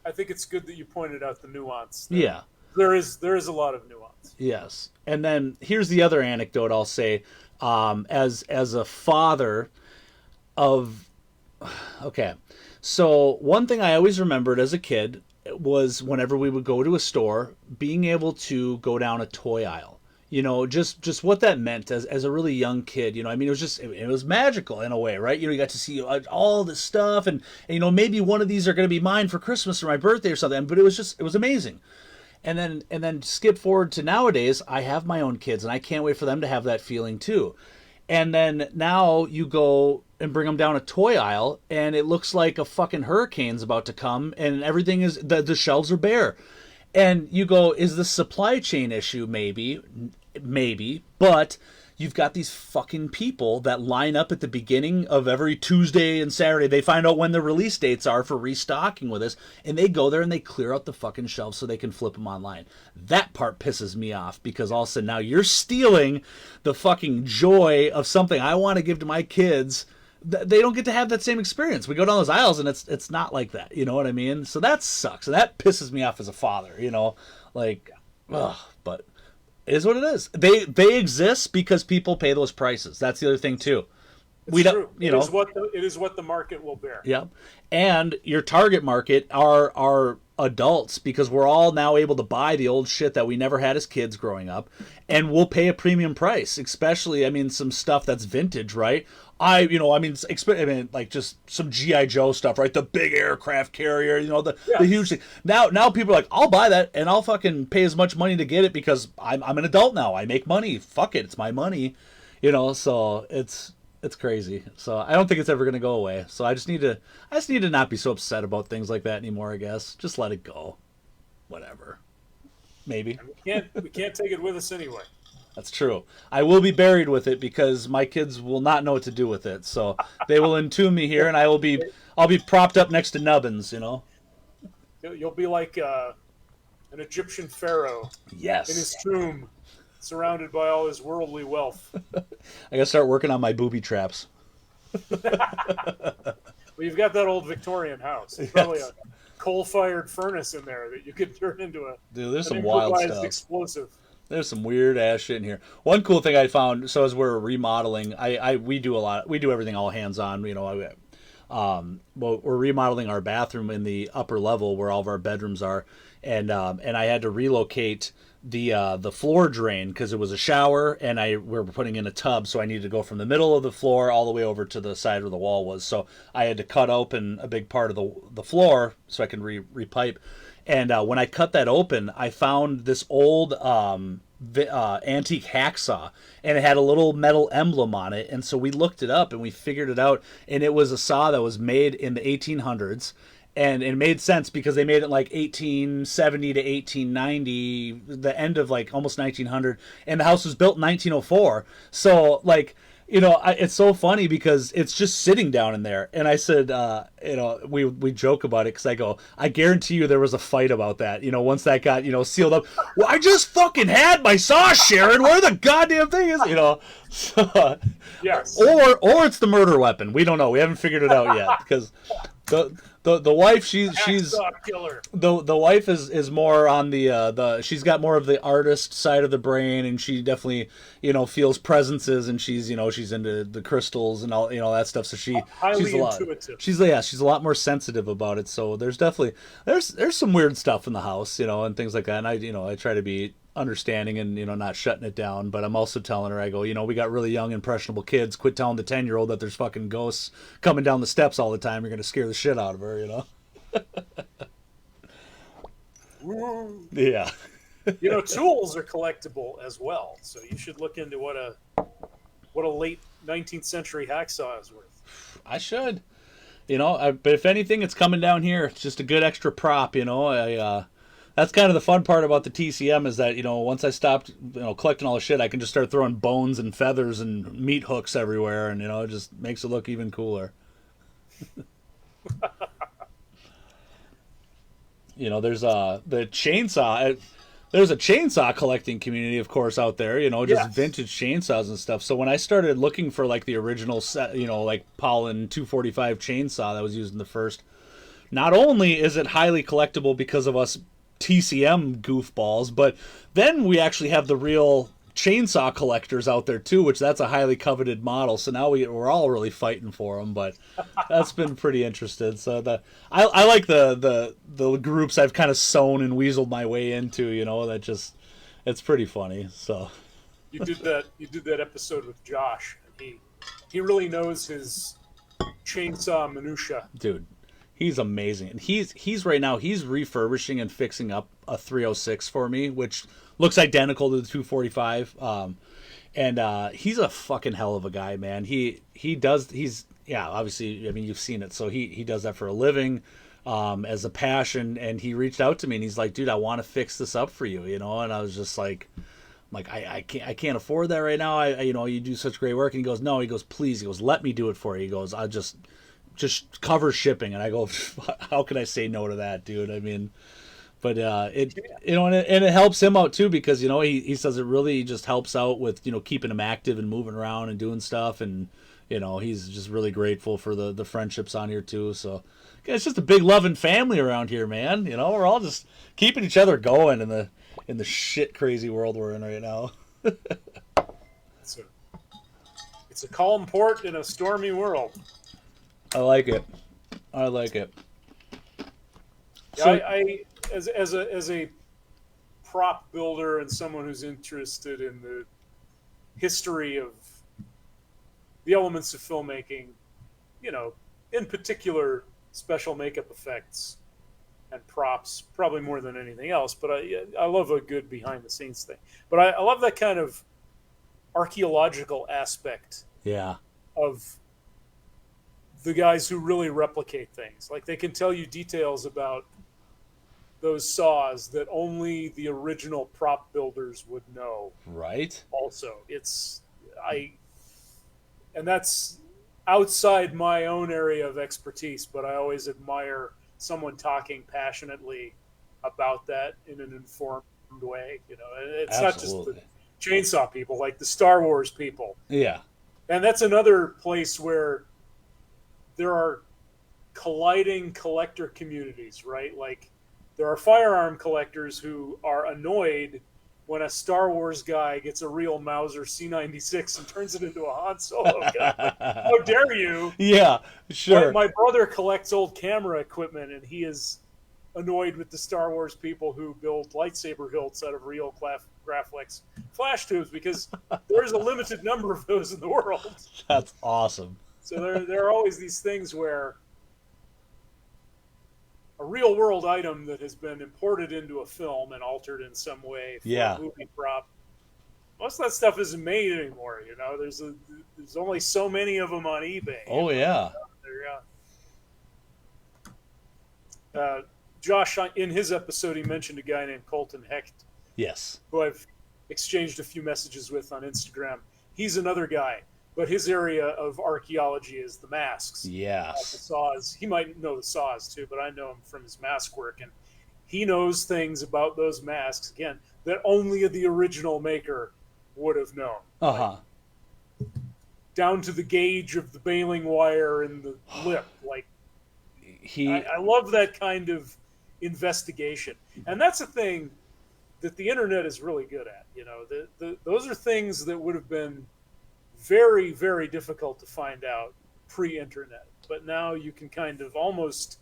I think it's good that you pointed out the nuance. Yeah. There is a lot of nuance. Yes. And then here's the other anecdote I'll say, as a father of, okay. So one thing I always remembered as a kid was whenever we would go to a store, being able to go down a toy aisle, just what that meant as a really young kid, I mean, it was magical in a way, right? You got to see all this stuff, and maybe one of these are going to be mine for Christmas or my birthday or something, but it was amazing. And then skip forward to nowadays. I have my own kids, and I can't wait for them to have that feeling too. And then now you go and bring them down a toy aisle, and it looks like a fucking hurricane's about to come, and everything is the shelves are bare. And you go, is this supply chain issue? Maybe, but you've got these fucking people that line up at the beginning of every Tuesday and Saturday. They find out when the release dates are for restocking with us, and they go there and they clear out the fucking shelves so they can flip them online. That part pisses me off, because all of a sudden now you're stealing the fucking joy of something I want to give to my kids. They don't get to have that same experience. We go down those aisles and it's not like that. You know what I mean? So that sucks. And that pisses me off as a father, like, ugh, but it is what it is. They exist because people pay those prices. That's the other thing too. It's true. It is what the market will bear. Yeah. And your target market are adults, because we're all now able to buy the old shit that we never had as kids growing up, and we'll pay a premium price, especially, some stuff that's vintage, right? Like just some G.I. Joe stuff, right? The big aircraft carrier, the huge thing. Now people are like, I'll buy that and I'll fucking pay as much money to get it because I'm an adult now. I make money. Fuck it. It's my money. So it's crazy. So I don't think it's ever going to go away. So I just need to not be so upset about things like that anymore, I guess. Just let it go. Whatever. Maybe. And we can't take it with us anyway. That's true. I will be buried with it because my kids will not know what to do with it. So they will entomb me here, and I'll be propped up next to Nubbins, You'll be like an Egyptian pharaoh. Yes. In his tomb, surrounded by all his worldly wealth. I gotta start working on my booby traps. Well, you've got that old Victorian house. There's probably a coal-fired furnace in there that you could turn into there's some wild stuff. Explosive. There's some weird ass shit in here. One cool thing I found, so as we're remodeling, we do everything all hands on. We're remodeling our bathroom in the upper level where all of our bedrooms are, and I had to relocate the floor drain because it was a shower, and we were putting in a tub, so I needed to go from the middle of the floor all the way over to the side where the wall was. So I had to cut open a big part of the floor so I can repipe. And when I cut that open, I found this old antique hacksaw, and it had a little metal emblem on it. And so we looked it up and we figured it out. And it was a saw that was made in the 1800s. And it made sense because they made it like 1870 to 1890, the end of like almost 1900. And the house was built in 1904. So like, it's so funny because it's just sitting down in there. And I said, we joke about it because I go, I guarantee you there was a fight about that. Once that got, sealed up. Well, I just fucking had my saw, Sharon. Where the goddamn thing is, So, yes. Or it's the murder weapon. We don't know. We haven't figured it out yet because the wife she's the wife is more on the she's got more of the artist side of the brain, and she definitely feels presences, and she's into the crystals and all that stuff, so she's a lot intuitive. She's a lot more sensitive about it. So there's definitely there's some weird stuff in the house, and things like that, and I try to be understanding and not shutting it down, but I'm also telling her, I go, we got really young impressionable kids, quit telling the 10-year-old that there's fucking ghosts coming down the steps all the time. You're gonna scare the shit out of her. Yeah. Tools are collectible as well, so you should look into what a late 19th century hacksaw is worth. I should, but if anything, it's coming down here. It's just a good extra prop. That's kind of the fun part about the TCM is that, once I stopped, collecting all the shit, I can just start throwing bones and feathers and meat hooks everywhere, and, it just makes it look even cooler. There's the chainsaw. There's a chainsaw collecting community, of course, out there, just vintage chainsaws and stuff. So when I started looking for, like, the original set, like Pollen 245 chainsaw that was used in the first, not only is it highly collectible because of us TCM goofballs, but then we actually have the real chainsaw collectors out there too, which that's a highly coveted model. So now we're all really fighting for them, but that's been pretty interesting. So I like the groups I've kind of sewn and weaseled my way into, that just, it's pretty funny. So you did that episode with Josh. He really knows his chainsaw minutia, dude. He's amazing, and he's right now he's refurbishing and fixing up a 306 for me, which looks identical to the 245. And he's a fucking hell of a guy, man. Yeah, obviously, I mean, you've seen it. So he does that for a living, as a passion. And he reached out to me and he's like, dude, I want to fix this up for you, you know? And I was just like, I can't afford that right now. You do such great work. And he goes, no, he goes, please. He goes, let me do it for you. He goes, I'll just cover shipping. And I go, how can I say no to that, dude? I mean, but and it helps him out too, because he says it really just helps out with keeping him active and moving around and doing stuff, and he's just really grateful for the friendships on here too. So it's just a big loving family around here, man. We're all just keeping each other going in the shit crazy world we're in right now. It's a calm port in a stormy world. I like it. So, I as a prop builder and someone who's interested in the history of the elements of filmmaking, in particular special makeup effects and props, probably more than anything else. But I love a good behind the scenes thing. But I love that kind of archaeological aspect. Yeah. Of the guys who really replicate things. Like, they can tell you details about those saws that only the original prop builders would know. Right. Also, and that's outside my own area of expertise, but I always admire someone talking passionately about that in an informed way. It's Absolutely. Not just the chainsaw people, like the Star Wars people. Yeah. And that's another place where there are colliding collector communities, right? Like, there are firearm collectors who are annoyed when a Star Wars guy gets a real Mauser C96 and turns it into a Han Solo gun. Like, how dare you? Yeah, sure. My brother collects old camera equipment, and he is annoyed with the Star Wars people who build lightsaber hilts out of real Graflex flash tubes, because there's a limited number of those in the world. That's awesome. So there are always these things where a real world item that has been imported into a film and altered in some way for a movie prop, most of that stuff isn't made anymore. There's only so many of them on eBay. Oh yeah. Josh, in his episode, he mentioned a guy named Colton Hecht. Yes. Who I've exchanged a few messages with on Instagram. He's another guy, but his area of archaeology is the masks. Yes. The saws. He might know the saws too, but I know him from his mask work, and he knows things about those masks, again, that only the original maker would have known. Uh-huh. Like, down to the gauge of the baling wire in the lip. Like, I love that kind of investigation. And that's a thing that the internet is really good at. Those are things that would have been very, very difficult to find out pre-internet. But now you can kind of almost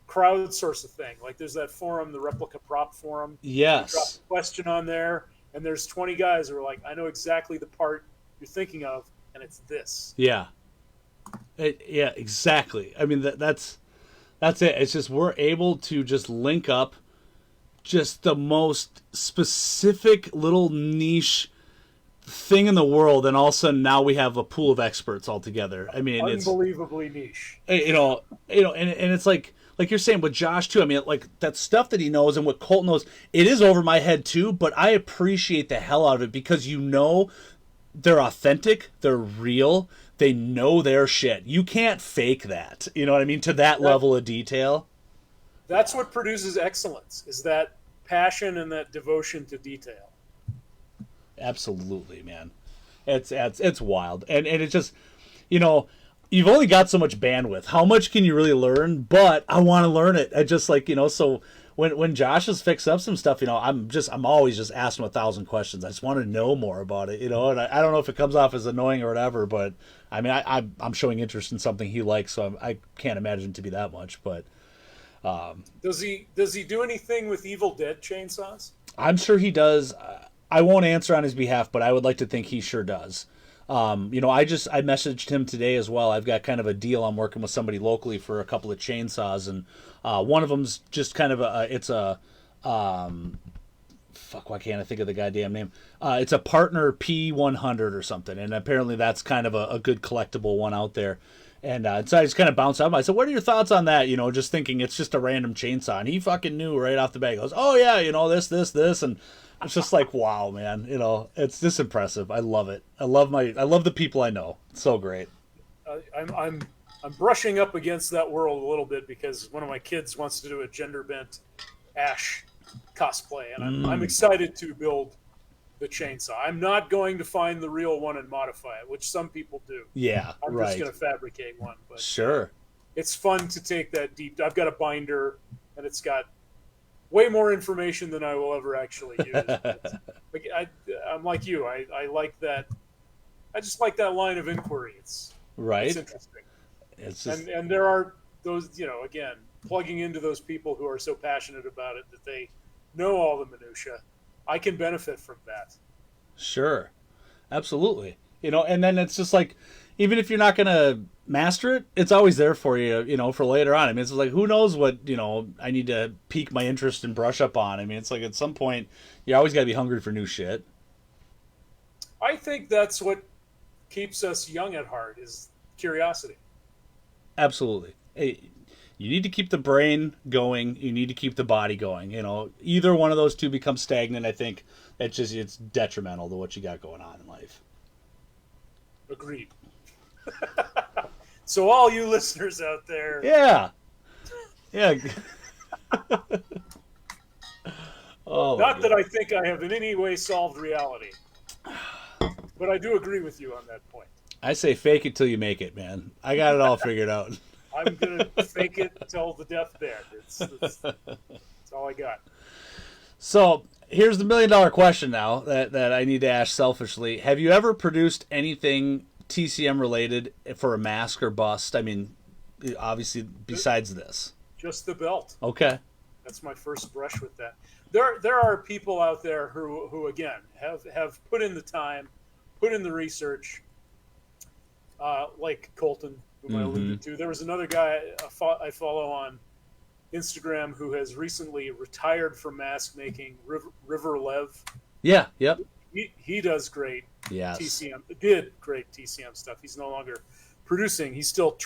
crowdsource a thing. Like, there's that forum, the Replica Prop Forum. Yes. You drop a question on there, and there's 20 guys who are like, I know exactly the part you're thinking of, and it's this. Yeah. Yeah, exactly. I mean, that's it. It's just we're able to just link up just the most specific little niche thing in the world, and all of a sudden now we have a pool of experts all together. I mean, unbelievably niche. And it's like you're saying with Josh too. I mean, like, that stuff that he knows and what Colt knows, it is over my head too. But I appreciate the hell out of it, because they're authentic, they're real, they know their shit. You can't fake that. You know what I mean? To that level of detail. That's what produces excellence, is that passion and that devotion to detail. Absolutely, man. It's wild. And it's just, you've only got so much bandwidth. How much can you really learn? But I want to learn it. I just so when Josh has fixed up some stuff, I'm always just asking 1,000 questions. I just want to know more about it, and I don't know if it comes off as annoying or whatever, but I mean, I'm showing interest in something he likes, so I can't imagine it to be that much. But does he do anything with Evil Dead chainsaws? I'm sure he does. I won't answer on his behalf, but I would like to think he sure does. I messaged him today as well. I've got kind of a deal. I'm working with somebody locally for a couple of chainsaws, and one of them's just kind of it's a Fuck, why can't I think of the goddamn name? It's a Partner P100 or something, and apparently that's kind of a good collectible one out there. And so I just kind of bounced up. I said, "What are your thoughts on that?" You know, just thinking it's just a random chainsaw. And he fucking knew right off the bat. He goes, "Oh yeah, you know this, and it's just like, wow, man. You know, it's just impressive. I love it. I love the people I know. It's so great. I'm brushing up against that world a little bit because one of my kids wants to do a gender bent Ash cosplay, and I'm excited to build the chainsaw. I'm not going to find the real one and modify it, which some people do. Yeah, I'm right. just going to fabricate one. But sure. It's fun to take that deep. I've got a binder, and it's got way more information than I will ever actually use. I'm like you. I like that. I just like that line of inquiry. It's interesting. It's just... and there are those, you know, again, plugging into those people who are so passionate about it that they know all the minutia. I can benefit from that. Sure. Absolutely. You know, and then it's just like, even if you're not going to master it, it's always there for you, you know, for later on. I mean, it's like, who knows what, you know, I need to pique my interest and brush up on. I mean, it's like at some point, you always got to be hungry for new shit. I think that's what keeps us young at heart, is curiosity. Absolutely. Hey, you need to keep the brain going. You need to keep the body going. You know, either one of those two becomes stagnant. I think it's detrimental to what you got going on in life. Agreed. So all you listeners out there. Yeah. Oh, not that I think I have in any way solved reality, but I do agree with you on that point. I say fake it till you make it, man. I got it all figured out. I'm going to fake it till the deathbed. That's all I got. So here's the $1 million question now that I need to ask selfishly. Have you ever produced anything TCM related for a mask or bust? I mean, obviously, besides this. Just the belt. Okay. That's my first brush with that. There are people out there who again, have put in the time, put in the research, like Colton, whom I alluded to. There was another guy I follow on Instagram who has recently retired from mask making, River Lev. Yeah, yep. He does great TCM. Did great TCM stuff. He's no longer producing. He still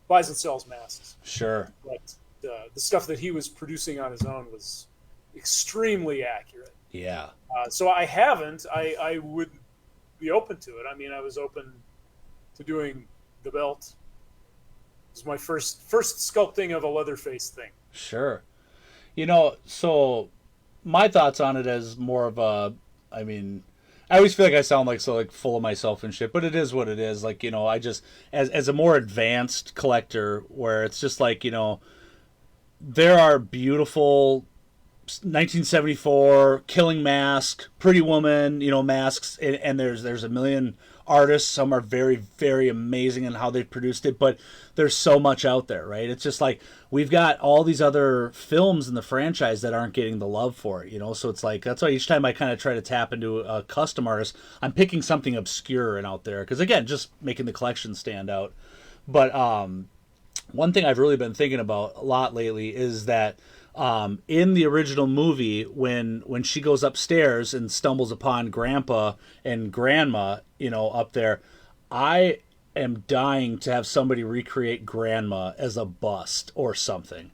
buys and sells masks. Sure. But the stuff that he was producing on his own was extremely accurate. Yeah. So I haven't. I would be open to it. I mean, I was open to doing the belt. It was my first sculpting of a Leatherface thing. Sure. You know, so my thoughts on it as more of a, I mean, I always feel like I sound like full of myself and shit, but it is what it is. Like, you know, I just, as a more advanced collector, where it's just like, you know, there are beautiful 1974 Killing Mask, Pretty Woman, you know, masks, and there's a million artists. Some are very, very amazing in how they've produced it, but there's so much out there, right? It's just like we've got all these other films in the franchise that aren't getting the love for it, you know? So it's like, that's why each time I kind of try to tap into a custom artist, I'm picking something obscure and out there, because again, just making the collection stand out. But one thing I've really been thinking about a lot lately is that in the original movie, when she goes upstairs and stumbles upon Grandpa and Grandma, you know, up there, I am dying to have somebody recreate Grandma as a bust or something,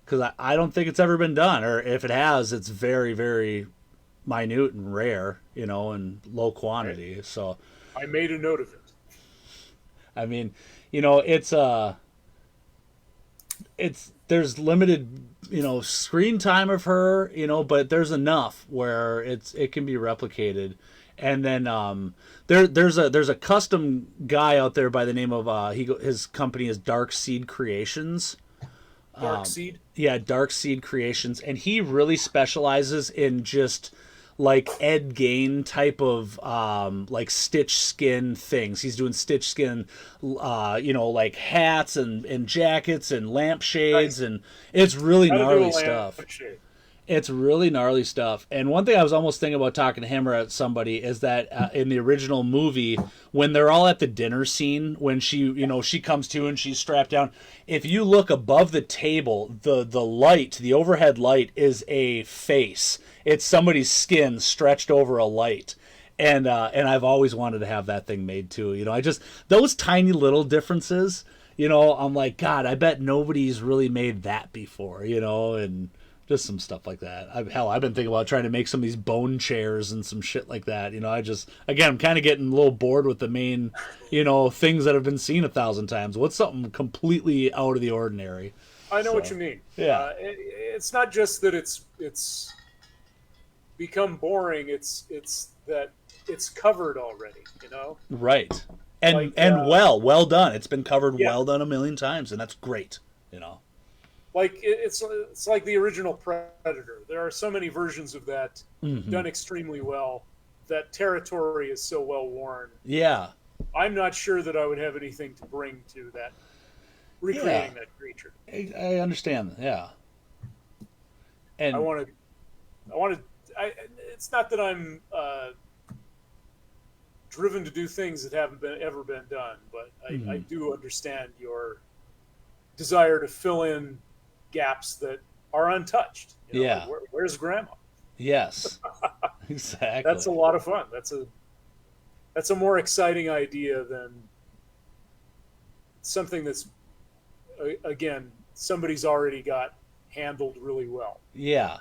because I don't think it's ever been done, or if it has, it's very, very minute and rare, you know, and low quantity. Right. So I made a note of it. I mean, you know, there's limited, you know, screen time of her, you know, but there's enough where it can be replicated. And then there's a custom guy out there by the name of his company is Dark Seed Creations. Dark Seed? Yeah, Dark Seed Creations, and he really specializes in just like Ed Gein type of like stitch skin things. He's doing stitch skin, you know, like hats and jackets and lampshades, and it's really gnarly stuff. It's really gnarly stuff. And one thing I was almost thinking about talking to him or at somebody is that in the original movie, when they're all at the dinner scene, when she comes to and she's strapped down, if you look above the table, the overhead light is a face. It's somebody's skin stretched over a light. And I've always wanted to have that thing made too. Those tiny little differences, I'm like, God, I bet nobody's really made that before, and just some stuff like that. I've been thinking about trying to make some of these bone chairs and some shit like that. I'm kind of getting a little bored with the main, things that have been seen 1,000 times. What's something completely out of the ordinary? I know what you mean. Yeah. It's not just that it's become boring. It's that it's covered already, Right. And well done. It's been covered well done a million times, and that's great, Like it's like the original Predator. There are so many versions of that done extremely well. That territory is so well worn. Yeah. I'm not sure that I would have anything to bring to that recreating that creature. I understand. Yeah. And I want to. It's not that I'm driven to do things that haven't ever been done, but I do understand your desire to fill in gaps that are untouched. Yeah. Like, where's Grandma? Yes. Exactly. That's a lot of fun. That's a more exciting idea than something that's again somebody's already got handled really well. Yeah.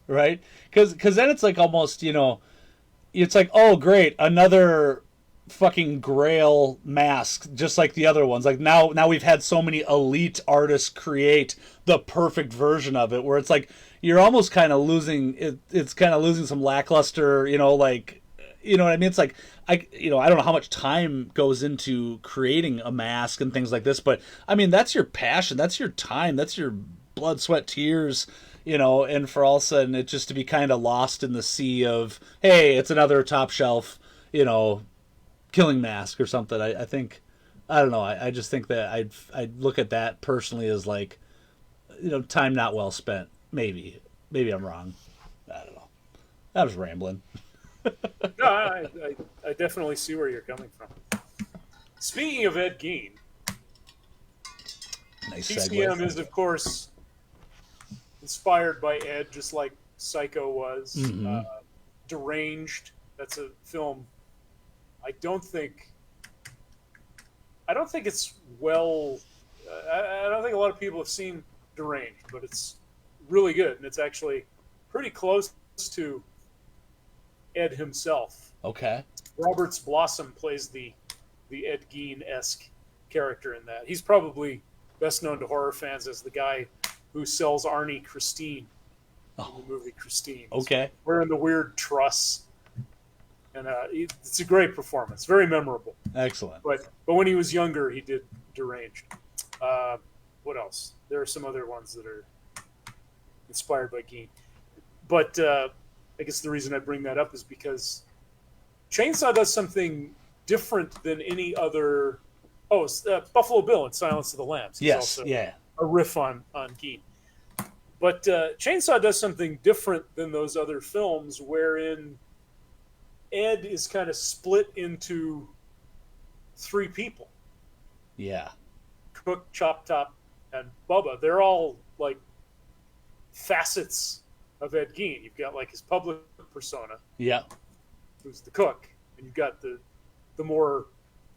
Right? Because then it's like almost, it's like, oh, great, another fucking Grail mask, just like the other ones. Like now we've had so many elite artists create the perfect version of it, where it's like you're almost kind of losing it. It's kind of losing some lackluster, like, what I mean? It's like I don't know how much time goes into creating a mask and things like this, but I mean that's your passion, that's your time, that's your blood, sweat, tears. And for all of a sudden it just to be kind of lost in the sea of, hey, it's another top shelf, killing mask or something. I think, I don't know. I just think that I'd look at that personally as like, time not well spent. Maybe I'm wrong. I don't know. I was rambling. No, I definitely see where you're coming from. Speaking of Ed Gein, Nice TCM segue. is of course inspired by Ed, just like Psycho was. Deranged. That's a film. I don't think it's well. I don't think a lot of people have seen Deranged, but it's really good, and it's actually pretty close to Ed himself. Okay. Roberts Blossom plays the Ed Gein-esque character in that. He's probably best known to horror fans as the guy who sells Arnie Christine in the movie Christine. Okay. Wearing the weird truss. And it's a great performance. Very memorable. Excellent. But when he was younger, he did Deranged. What else? There are some other ones that are inspired by Gein. But I guess the reason I bring that up is because Chainsaw does something different than any other. Oh, Buffalo Bill in Silence of the Lambs. Yes. Yeah. A riff on Gein. But Chainsaw does something different than those other films, wherein Ed is kind of split into three people. Yeah. Cook, Chop Top, and Bubba. They're all like facets of Ed Gein. You've got like his public persona, Yeah. who's the cook, and you've got the more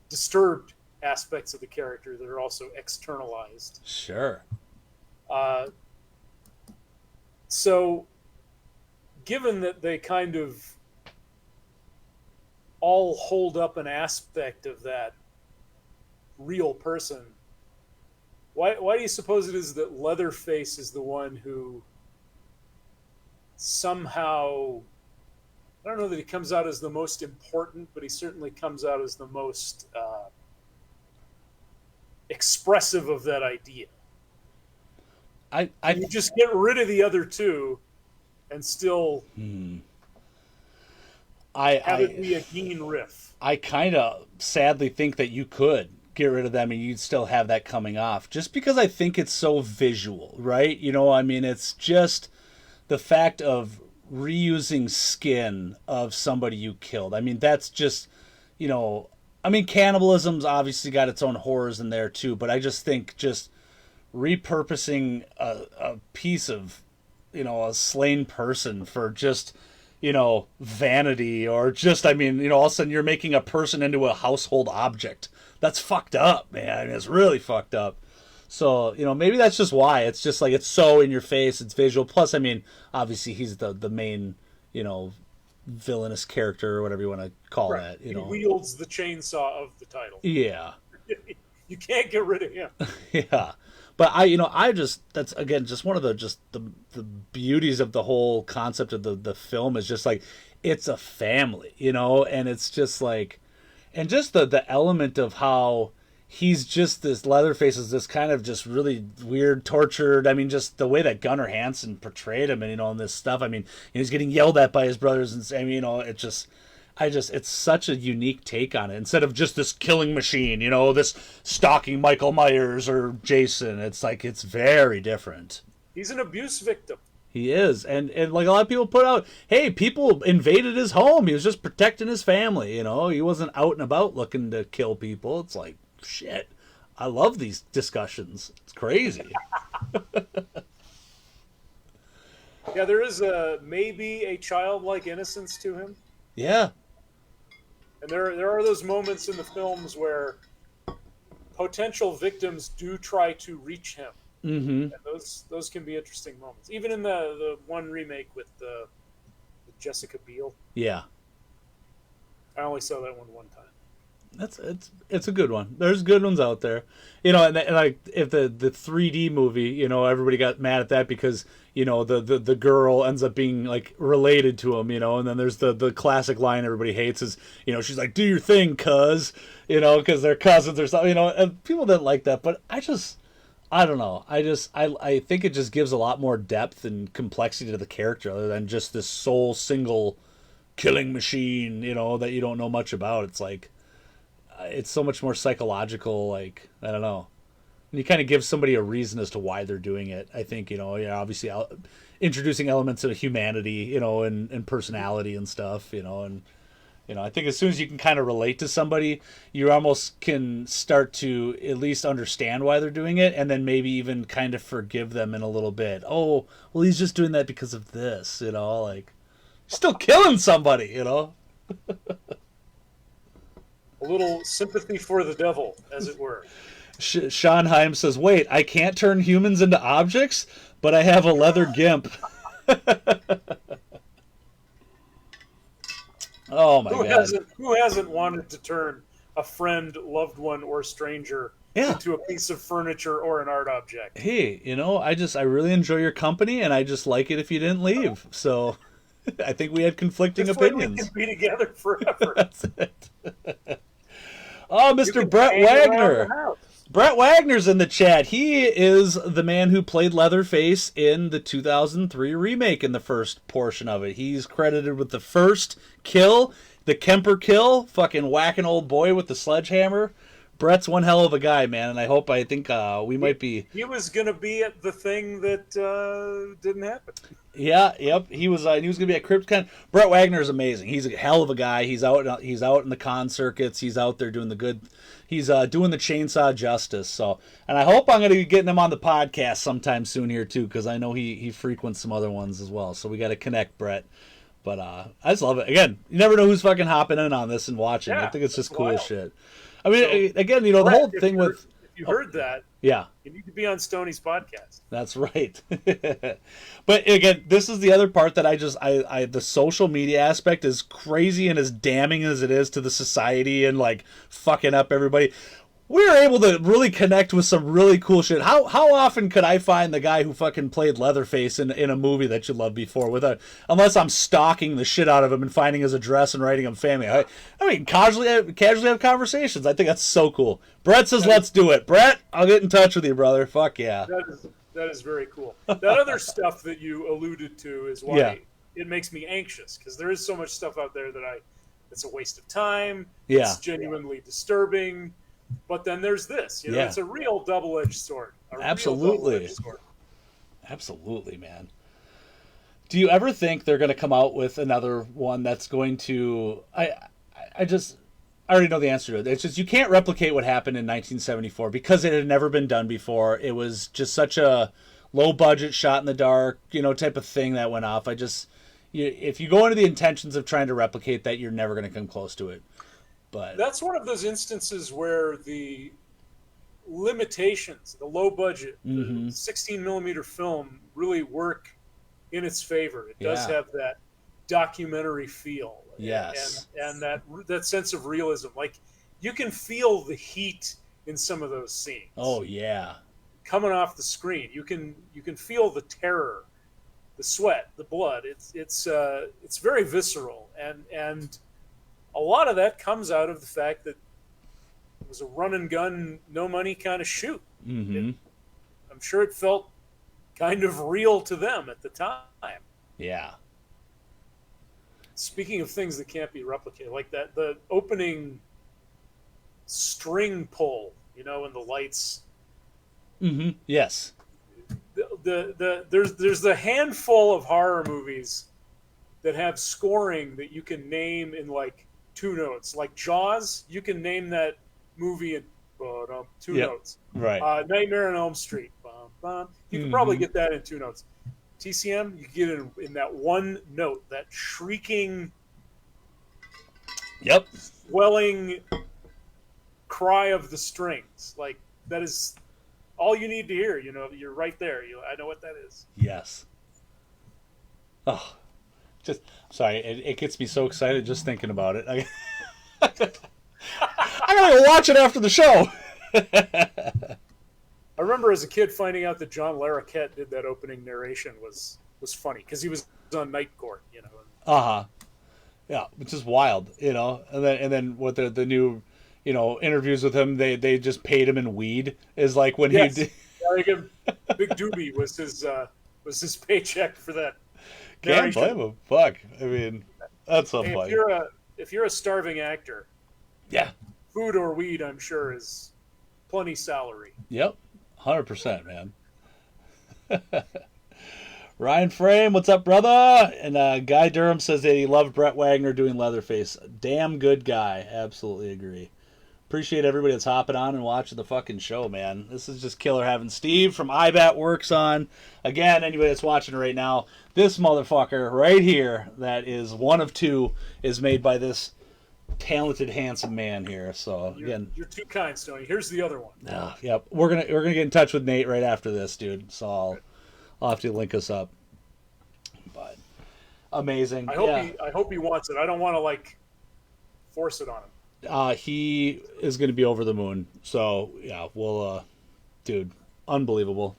disturbed aspects of the character that are also externalized. Sure. So, given that they kind of all hold up an aspect of that real person, why do you suppose it is that Leatherface is the one who somehow, I don't know that he comes out as the most important, but he certainly comes out as the most expressive of that idea? You just get rid of the other two and still have it be a Gein riff. I kind of sadly think that you could get rid of them and you'd still have that coming off, just because I think it's so visual, right? I mean, it's just the fact of reusing skin of somebody you killed. I mean, that's just, I mean, cannibalism's obviously got its own horrors in there too, but I just think just repurposing a piece of, a slain person for just, vanity, or just, I mean, all of a sudden you're making a person into a household object. That's fucked up, man. I mean, it's really fucked up. So, maybe that's just why. It's just like, it's so in your face, it's visual. Plus, I mean, obviously he's the main, villainous character, or whatever you want to call that. He wields the chainsaw of the title. Yeah. You can't get rid of him. Yeah. But I just, that's again just one of the beauties of the whole concept of the film is just like, it's a family, and it's just like, and just the element of how he's just, this Leatherface is this kind of just really weird, tortured. I mean, just the way that Gunnar Hansen portrayed him, and and this stuff. I mean, he's getting yelled at by his brothers, and I mean, it's such a unique take on it. Instead of just this killing machine, this stalking Michael Myers or Jason, it's like, it's very different. He's an abuse victim. He is, and like a lot of people put out, hey, people invaded his home. He was just protecting his family. He wasn't out and about looking to kill people. It's like, shit. I love these discussions. It's crazy. Yeah, there is maybe a childlike innocence to him. Yeah. And there are those moments in the films where potential victims do try to reach him. Mm-hmm. And those can be interesting moments. Even in the one remake with Jessica Biel. Yeah. I only saw that one time. It's a good one. There's good ones out there, and like if the 3D movie, everybody got mad at that because the girl ends up being like related to him, and then there's the classic line everybody hates is she's like, do your thing, cuz, because they're cousins or something, and people didn't like that, but I don't know. I think it just gives a lot more depth and complexity to the character other than just this sole single killing machine, that you don't know much about. It's like, it's so much more psychological, like, I don't know. And you kind of give somebody a reason as to why they're doing it. I think, obviously introducing elements of humanity, and personality and stuff, and, I think as soon as you can kind of relate to somebody, you almost can start to at least understand why they're doing it, and then maybe even kind of forgive them in a little bit. Oh, well, he's just doing that because of this, like, still killing somebody, A little sympathy for the devil, as it were. Sean Heim says, wait, I can't turn humans into objects, but I have a leather gimp. Oh, my God. Who hasn't wanted to turn a friend, loved one, or stranger into a piece of furniture or an art object? Hey, I really enjoy your company, and I just like it if you didn't leave. So I think we had conflicting opinions. We can be together forever. That's it. Oh, Mr. Brett Wagner. Brett Wagner's in the chat. He is the man who played Leatherface in the 2003 remake in the first portion of it. He's credited with the first kill, the Kemper kill, fucking whacking old boy with the sledgehammer. Brett's one hell of a guy, man, and I think we might be... He was going to be at the thing that didn't happen. Yeah, yep. He was going to be at CryptCon. Brett Wagner is amazing. He's a hell of a guy. He's out in the con circuits. He's out there doing the good. He's doing the chainsaw justice. So, and I hope I'm going to be getting him on the podcast sometime soon here too, because I know he frequents some other ones as well. So we got to connect, Brett. But I just love it. Again, you never know who's fucking hopping in on this and watching. Yeah, I think it's just cool wild. as shit. I mean, again, the whole thing with... If you heard that, yeah, you need to be on Stoney's podcast. That's right. But again, this is the other part that the social media aspect is crazy and as damning as it is to the society and like fucking up everybody. We were able to really connect with some really cool shit. How often could I find the guy who fucking played Leatherface in a movie that you loved before unless I'm stalking the shit out of him and finding his address and writing him family. I mean, casually have conversations. I think that's so cool. Brett says, let's do it. Brett, I'll get in touch with you, brother. Fuck yeah. That is very cool. That other stuff that you alluded to is why it makes me anxious, because there is so much stuff out there that it's a waste of time. Yeah. It's genuinely disturbing. But then there's this, it's a real double-edged sword. Absolutely. Absolutely, man. Do you ever think they're going to come out with another one that's going to? I already know the answer to it. It's just you can't replicate what happened in 1974 because it had never been done before. It was just such a low budget, shot in the dark, type of thing that went off. If you go into the intentions of trying to replicate that, you're never going to come close to it. But That's one of those instances where the limitations, the low budget, the 16 millimeter film really work in its favor. It does have that documentary feel. Yes. And that sense of realism. Like, you can feel the heat in some of those scenes. Oh yeah. Coming off the screen. You can feel the terror, the sweat, the blood. It's very visceral, and a lot of that comes out of the fact that it was a run and gun, no money kind of shoot. I'm sure it felt kind of real to them at the time. Yeah. Speaking of things that can't be replicated, like the opening string pull, and the lights. Yes. There's the handful of horror movies that have scoring that you can name in like 2 notes. Like Jaws, you can name that movie in 2 notes. Right. Nightmare on Elm Street. You can probably get that in 2 notes. TCM, you get it in that 1 note, that shrieking, swelling cry of the strings. Like, that is all you need to hear. You're right there. I know what that is. Yes. Oh, sorry. It gets me so excited just thinking about it. I gotta go watch it after the show. I remember as a kid finding out that John Larroquette did that opening narration was funny because he was on Night Court, Yeah, which is wild, and then what the new, interviews with him, they just paid him in weed is like when he did. Big Doobie was his paycheck for that. Can't blame him. Fuck, I mean, that's so funny. If you're a starving actor, food or weed, I'm sure, is plenty salary. Yep. 100%, man. Ryan Frame, what's up, brother? And Guy Durham says that he loved Brett Wagner doing Leatherface. Damn good guy. Absolutely agree. Appreciate everybody that's hopping on and watching the fucking show, man. This is just killer having Steve from EyeBat works on. Again, anybody that's watching right now, this motherfucker right here, that is one of 2, is made by this talented, handsome man here. So again, you're too kind, Stoney. Here's the other one. Yep, we're gonna get in touch with Nate right after this, dude. So I'll have to link us up. But amazing. I hope he wants it. I don't want to force it on him. He is going to be over the moon. So yeah, we'll, dude, unbelievable.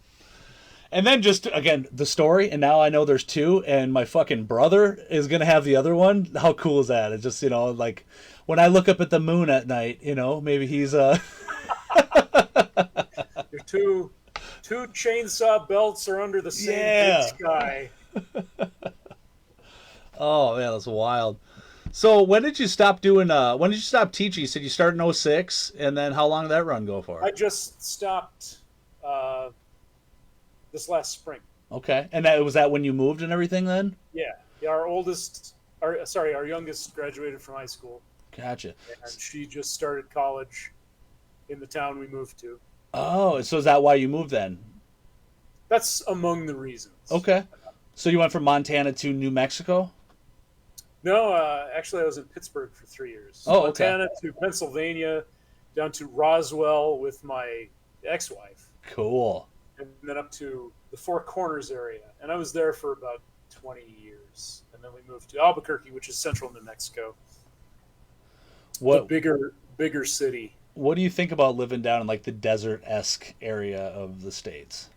And then just, again, the story, and now I know there's 2, and my fucking brother is going to have the other one. How cool is that? It's just, like, when I look up at the moon at night, maybe he's, Your two chainsaw belts are under the same big sky. Oh, man, that's wild. So when did you stop teaching? You said you started in 06, and then how long did that run go for? I just stopped this last spring. Okay. And was that when you moved and everything then? Yeah. Our youngest graduated from high school. Gotcha. And she just started college in the town we moved to. Oh, so is that why you moved then? That's among the reasons. Okay. So you went from Montana to New Mexico? No, actually I was in Pittsburgh for 3 years. Oh, Montana to Pennsylvania, down to Roswell with my ex-wife. Cool. And then up to the Four Corners area. And I was there for about 20 years. And then we moved to Albuquerque, which is central New Mexico. The bigger city. What do you think about living down in the desert-esque area of the States?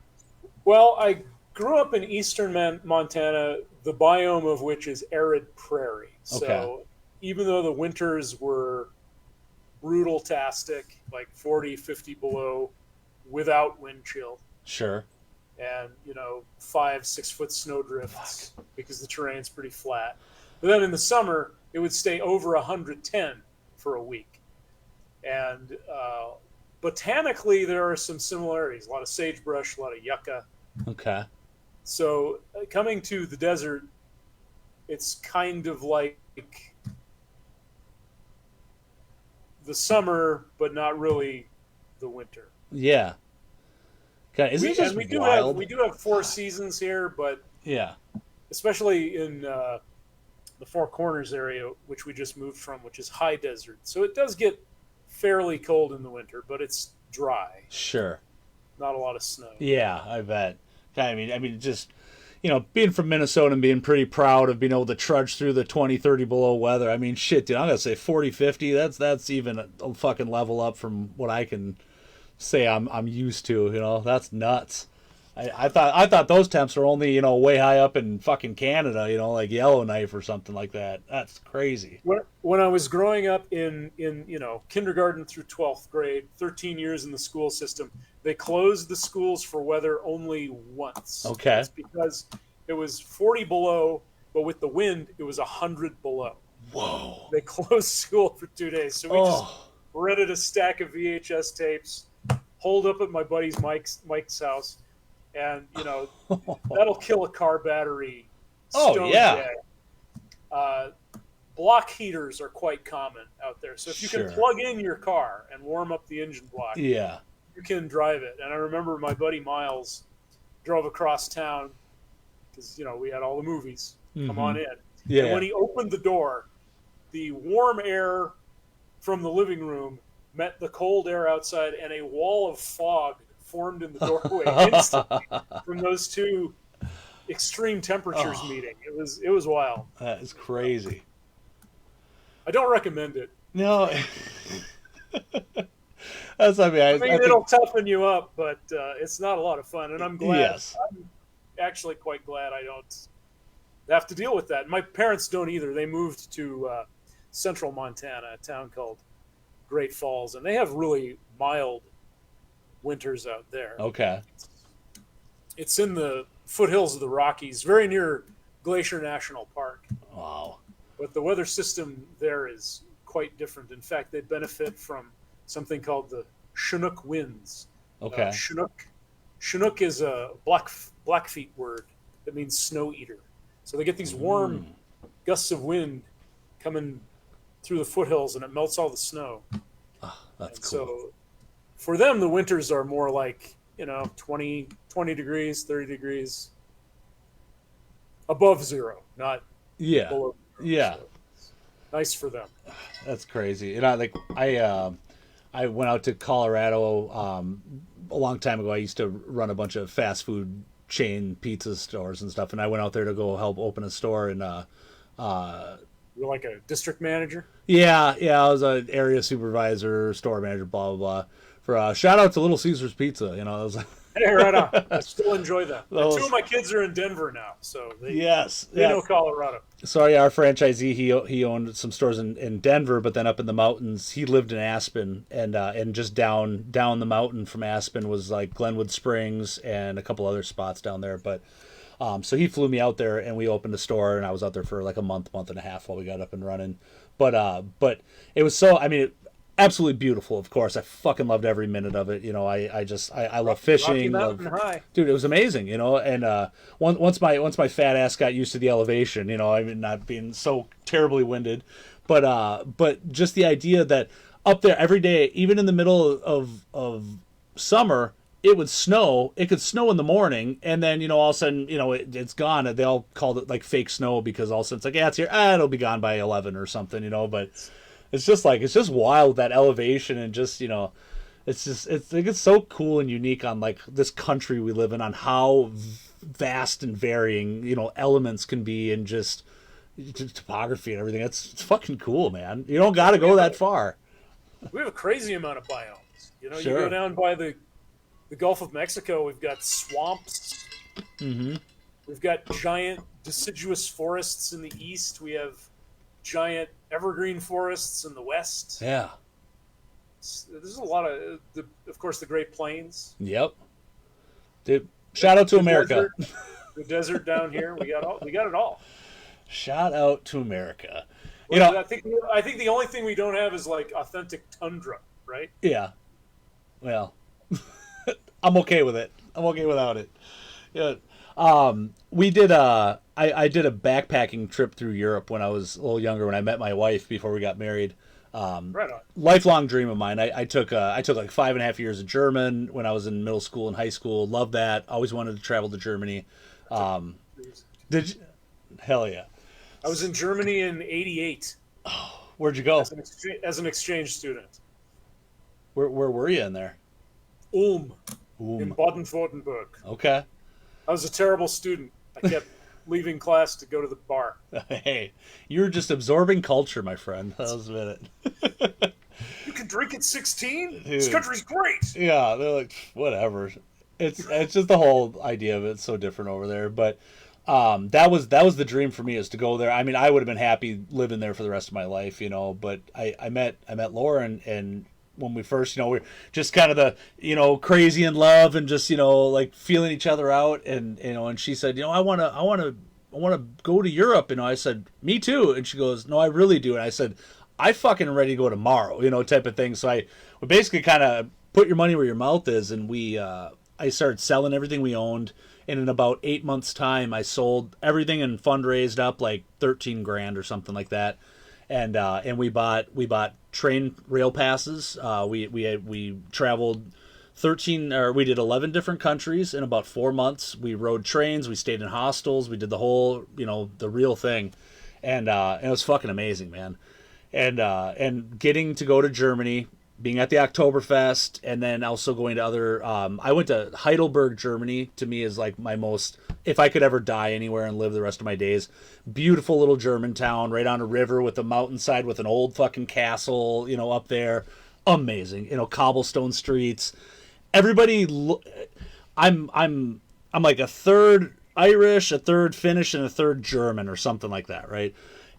Well, I grew up in eastern Montana, the biome of which is arid prairie. So even though the winters were brutal-tastic, 40, 50 below, without wind chill. Sure. And, 5-6 foot snow drifts because the terrain's pretty flat. But then in the summer, it would stay over 110 for a week. And botanically, there are some similarities. A lot of sagebrush, a lot of yucca. Okay. So coming to the desert, it's kind of like the summer, but not really the winter. Yeah. God, isn't it just We do wild? have 4 seasons here, but Yeah. especially in the Four Corners area, which we just moved from, which is high desert. So it does get fairly cold in the winter, but it's dry. Sure. Not a lot of snow. Yeah, I bet. Just being from Minnesota and being pretty proud of being able to trudge through the 20, 30 below weather. I mean, shit, dude, I'm going to say 40, 50. That's even a fucking level up from what I can say I'm used to, That's nuts. I thought those temps were only, way high up in fucking Canada, like Yellowknife or something like that. That's crazy. When I was growing up in kindergarten through 12th grade, 13 years in the school system, they closed the schools for weather only once. Okay. That's because it was 40 below, but with the wind, it was 100 below. Whoa. They closed school for 2 days. So we just rented a stack of VHS tapes, holed up at my buddy's Mike's house, and that'll kill a car battery. Oh yeah. Day. Block heaters are quite common out there, so if you Sure. can plug in your car and warm up the engine block, Yeah. you can drive it. And I remember my buddy Miles drove across town because we had all the movies come on in. Yeah. And when he opened the door, the warm air from the living room met the cold air outside, and a wall of fog formed in the doorway instantly from those two extreme temperatures meeting. It was wild. That is crazy. I don't recommend it. No. That's I think it'll toughen you up, but it's not a lot of fun. And I'm glad. Yes. I'm actually quite glad I don't have to deal with that. My parents don't either. They moved to central Montana, a town called Great Falls, and they have really mild winters out there. Okay. It's in the foothills of the Rockies, very near Glacier National Park. Wow. But the weather system there is quite different. In fact, they benefit from something called the Chinook winds. Okay. Chinook is a Blackfeet word that means snow eater. So they get these warm gusts of wind coming through the foothills, and it melts all the snow. Oh, that's cool. So for them, the winters are more like 20 degrees, 30 degrees above zero, not below zero. Yeah. So nice for them. That's crazy. I went out to Colorado a long time ago. I used to run a bunch of fast food chain pizza stores and stuff, and I went out there to go help open a store. And You're like a district manager? yeah, I was an area supervisor, store manager, blah blah blah. For shout out to Little Caesars Pizza. It was Hey, right on. I still enjoy that. And 2 of my kids are in Denver now, so they know Colorado. So yeah, our franchisee, he owned some stores in Denver, but then up in the mountains, he lived in Aspen, and just down the mountain from Aspen was like Glenwood Springs and a couple other spots down there. But so he flew me out there, and we opened a store, and I was out there for like a month and a half while we got up and running. But it was absolutely beautiful, of course. I fucking loved every minute of it. I love fishing. Dude, it was amazing, and once my fat ass got used to the elevation, not being so terribly winded, but just the idea that up there every day, even in the middle of summer, it would snow. It could snow in the morning, and then all of a sudden it's gone. They all called it like fake snow because all of a sudden it's like, yeah, it's here. It'll be gone by 11 or something, but it's just wild, that elevation, and just it's so cool and unique on like this country we live in, on how vast and varying elements can be, and just topography and everything. It's fucking cool, man. You don't got to go that far. We have a crazy amount of biomes. Sure. You go down by the Gulf of Mexico, we've got swamps. Mm-hmm. We've got giant deciduous forests in the east. We have giant evergreen forests in the west. Yeah. There's a lot of course, the Great Plains. Yep. Dude, shout out to America. The desert down here. We got it all. Shout out to America. I think the only thing we don't have is like authentic tundra, right? Yeah. Well, I'm okay with it. I'm okay without it. Yeah. We did I did a backpacking trip through Europe when I was a little younger, when I met my wife before we got married. Right on. Lifelong dream of mine. I took like 5.5 years of German when I was in middle school and high school. Loved that. Always wanted to travel to Germany. Did you? Hell yeah. I was in Germany in '88 Where'd you go? as an exchange student. Where were you in there? In Ooh. Baden-Württemberg. Okay. I was a terrible student. I kept leaving class to go to the bar. Hey, you're just absorbing culture, my friend. That was a minute. You can drink at 16? Dude. This country's great. Yeah, they're like, whatever. It's just the whole idea of it's so different over there. But that was the dream for me, is to go there. I mean, I would have been happy living there for the rest of my life, but I met Lauren, and when we first, we're just kind of the, crazy in love and just, like feeling each other out. And, and she said, I want to go to Europe. I said, me too. And she goes, no, I really do. And I said, I fucking ready to go tomorrow, type of thing. So we basically kind of put your money where your mouth is. And I started selling everything we owned. And in about 8 months time, I sold everything and fundraised up like 13 grand or something like that. And we bought train rail passes. We traveled 13, or we did 11 different countries in about 4 months. We rode trains, we stayed in hostels, we did the whole, the real thing. And it was fucking amazing, man. And getting to go to Germany, being at the Oktoberfest, and then also going to other, I went to Heidelberg, Germany. To me is like my most, if I could ever die anywhere and live the rest of my days, beautiful little German town right on a river with a mountainside with an old fucking castle, up there. Amazing, cobblestone streets. Everybody, I'm like a third Irish, a third Finnish, and a third German or something like that, right?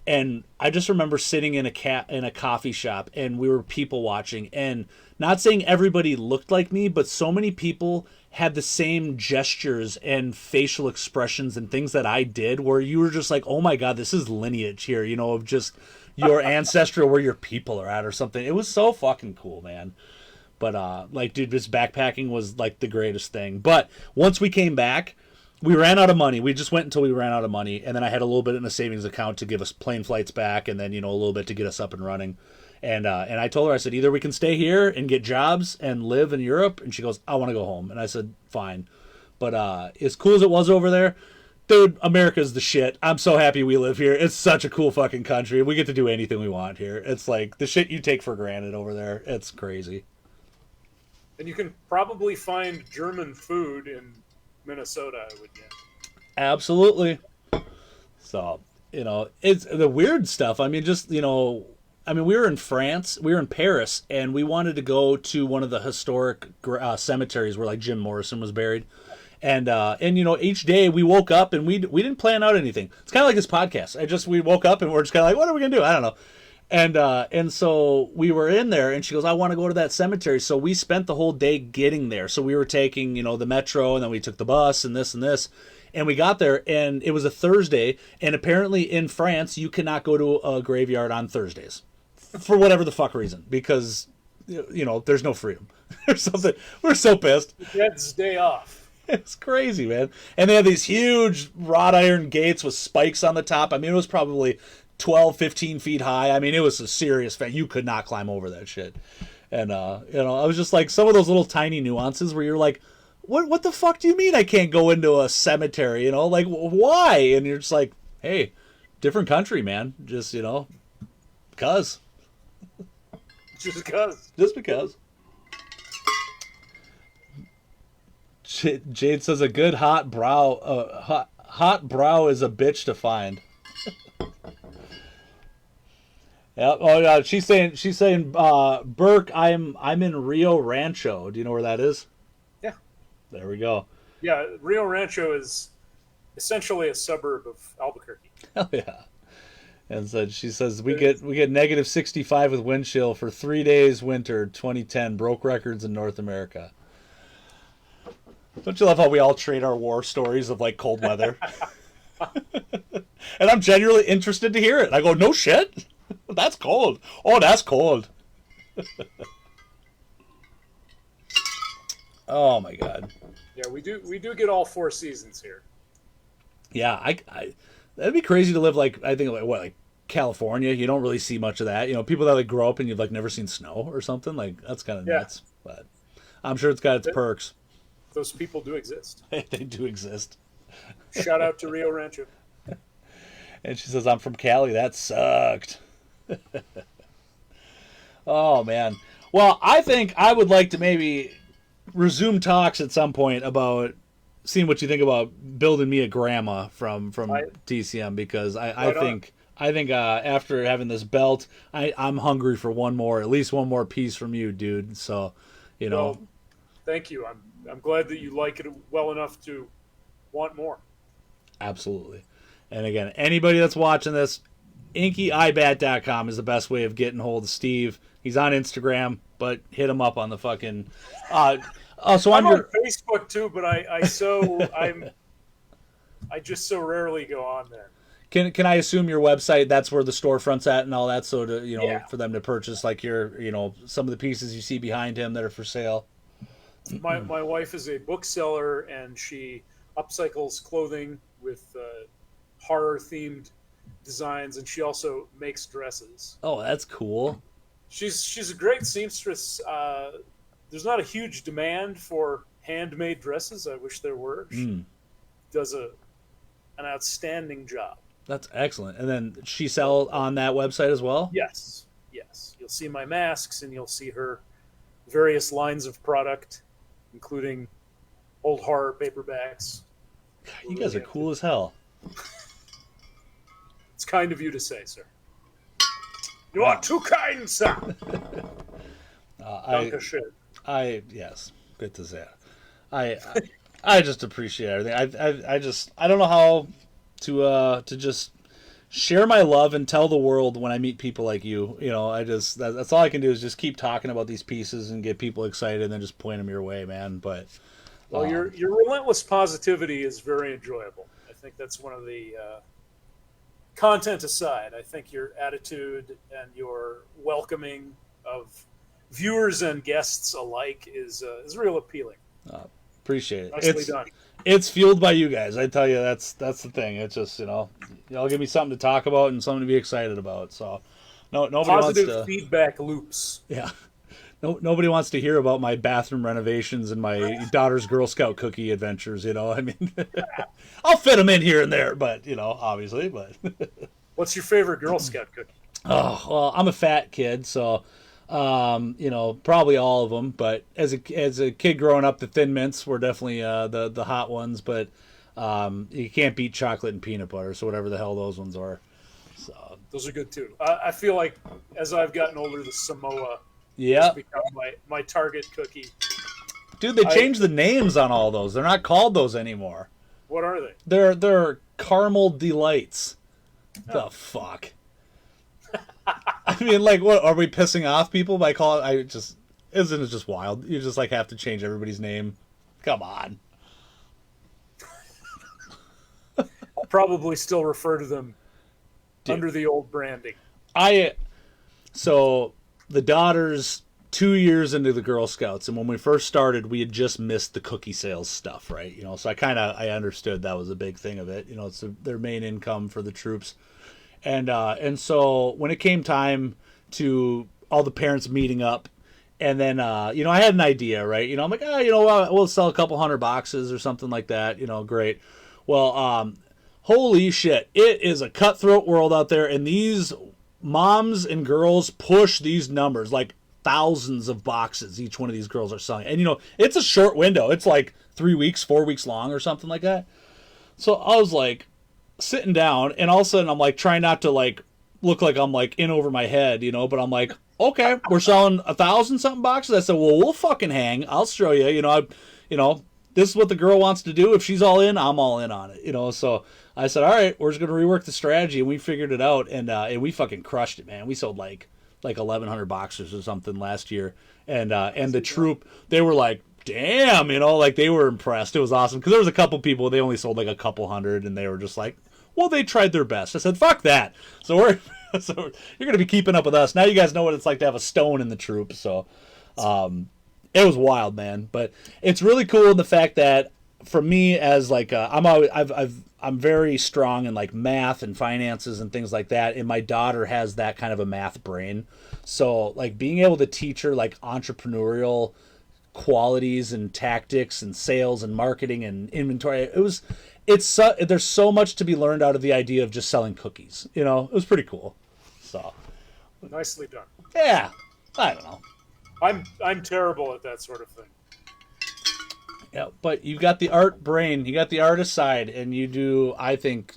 And I just remember sitting in a coffee shop, and we were people watching, and not saying everybody looked like me, but so many people had the same gestures and facial expressions and things that I did, where you were just like, oh my God, this is lineage here, of just your ancestry or where your people are at or something. It was so fucking cool, man. But dude, this backpacking was like the greatest thing. But once we came back, we ran out of money. We just went until we ran out of money, and then I had a little bit in a savings account to give us plane flights back, and then a little bit to get us up and running. And I told her, I said, either we can stay here and get jobs and live in Europe, and she goes, I want to go home. And I said, fine. But as cool as it was over there, dude, America's the shit. I'm so happy we live here. It's such a cool fucking country. We get to do anything we want here. It's like the shit you take for granted over there. It's crazy. And you can probably find German food in Minnesota, I would guess. Absolutely. So, it's the weird stuff. I mean, just, we were in France, we were in Paris, and we wanted to go to one of the historic cemeteries where like Jim Morrison was buried. And each day we woke up and we didn't plan out anything. It's kind of like this podcast. We woke up and we're just kind of like, what are we going to do? I don't know. And so we were in there, and she goes, I want to go to that cemetery. So we spent the whole day getting there. So we were taking, the metro, and then we took the bus and this. And we got there, and it was a Thursday. And apparently in France, you cannot go to a graveyard on Thursdays for whatever the fuck reason, because, there's no freedom or something. We're so pissed. Dead's day off. It's crazy, man. And they have these huge wrought iron gates with spikes on the top. I mean, it was probably 12, 15 feet high. I mean, it was a serious fence. You could not climb over that shit. And, I was just like, some of those little tiny nuances where you're like, what the fuck do you mean I can't go into a cemetery? Like, why? And you're just like, hey, different country, man. Just, because. Just because. Just because. Jade says a good hot brow is a bitch to find. Yeah. Oh yeah. She's saying, Burke, I'm in Rio Rancho. Do you know where that is? Yeah. There we go. Yeah, Rio Rancho is essentially a suburb of Albuquerque. Hell yeah. And so she says we get negative 65 with wind chill for 3 days winter 2010, broke records in North America. Don't you love how we all trade our war stories of like cold weather? And I'm genuinely interested to hear it. I go, no shit. That's cold. Oh, that's cold. Oh my God. Yeah, we do get all 4 seasons here. Yeah, that'd be crazy to live like, I think like California. You don't really see much of that. People that like grow up and you've like never seen snow or something. Like that's kind of Yeah, nuts. But I'm sure it's got its th- perks. those people do exist. They do exist. Shout out to Rio Rancho. And she says, "I'm from Cali. That sucked." Oh man. Well, I think I would like to maybe resume talks at some point about seeing what you think about building me a grandma from I, TCM, because I right on. think after having this belt, I'm hungry for at least one more piece from you, dude. So, you know, Well, thank you. I'm glad that you like it well enough to want more. absolutely. And again, anybody that's watching this, InkyEyeBat.com is the best way of getting hold of Steve. He's on Instagram, but hit him up on the fucking. So I'm I'm on your. Facebook too, but I just so rarely go on there. Can I assume your website? That's where the storefront's at and all that. So to Yeah, for them to purchase like your some of the pieces you see behind him that are for sale. my wife is a bookseller and she upcycles clothing with horror themed designs, and she also makes dresses. Oh, that's cool. She's a great seamstress. There's not a huge demand for handmade dresses. I wish there were. She Mm, does an outstanding job. that's excellent. And then she sell on that website as well. Yes, yes. You'll see my masks, and you'll see her various lines of product, including old horror paperbacks. We're You guys really are cool as hell. It's kind of you to say, sir. You are too kind, sir. I Dankeschön. yes, good to say. I I just appreciate everything. I don't know how to just share my love and tell the world when I meet people like you. That's all I can do is just keep talking about these pieces and get people excited and then just point them your way, man. But Well, your relentless positivity is very enjoyable. I think that's one of the content aside. I think your attitude and your welcoming of viewers and guests alike is real appealing. appreciate it. Nicely done. It's fueled by you guys. I tell you, that's the thing. It's just y'all give me something to talk about and something to be excited about. So nobody Positive wants to. feedback loops. Yeah. No, nobody wants to hear about my bathroom renovations and my daughter's Girl Scout cookie adventures. I mean, I'll fit them in here and there, but obviously. But What's your favorite Girl Scout cookie? oh well, I'm a fat kid, so probably all of them. But as a kid growing up, the Thin Mints were definitely the hot ones. But you can't beat chocolate and peanut butter, so whatever the hell those ones are. So Those are good too. I feel like as I've gotten older, the Samoa has yeah, become my target cookie. dude, they changed the names on all those. They're not called those anymore. What are they? They're caramel delights. The fuck. I mean, like, what are we pissing off people by calling? Isn't it just wild? You just like have to change everybody's name. Come on. I'll probably still refer to them Dude. under the old branding. So the daughter's 2 years into the Girl Scouts, and when we first started, we had just missed the cookie sales stuff, right? So I understood that was a big thing of it. It's their main income for the troops, and so when it came time to all the parents meeting up, and then I had an idea, right? I'm like, we'll sell a couple hundred boxes or something like that. Great. Well, holy shit, it is a cutthroat world out there, and these moms and girls push these numbers like thousands of boxes each one of these girls are selling. And it's a short window. It's like 3 weeks, 4 weeks long or something like that. So I was like sitting down, and all of a sudden I'm like trying not to like look like I'm like in over my head, but I'm like, okay, we're selling 1,000 something boxes. I said, well, we'll fucking hang. I'll show you. This is what the girl wants to do. If she's all in, I'm all in on it. So I said, all right, we're just gonna rework the strategy, and we figured it out, and we fucking crushed it, man. We sold like 1,100 boxes or something last year, and the troop, they were like, damn, like they were impressed. It was awesome because there was a couple people, they only sold like a couple hundred, and they were just like, well, they tried their best. I said, fuck that. So you're gonna be keeping up with us now. You guys know what it's like to have a stone in the troop. So it was wild, man. But it's really cool in the fact that for me as like I'm very strong in like math and finances and things like that, and my daughter has that kind of a math brain. So like being able to teach her like entrepreneurial qualities and tactics and sales and marketing and inventory, there's so much to be learned out of the idea of just selling cookies. You know, it was pretty cool. So Nicely done. yeah, I don't know. I'm terrible at that sort of thing. Yeah, but you got the art brain, you got the artist side, and you do, I think,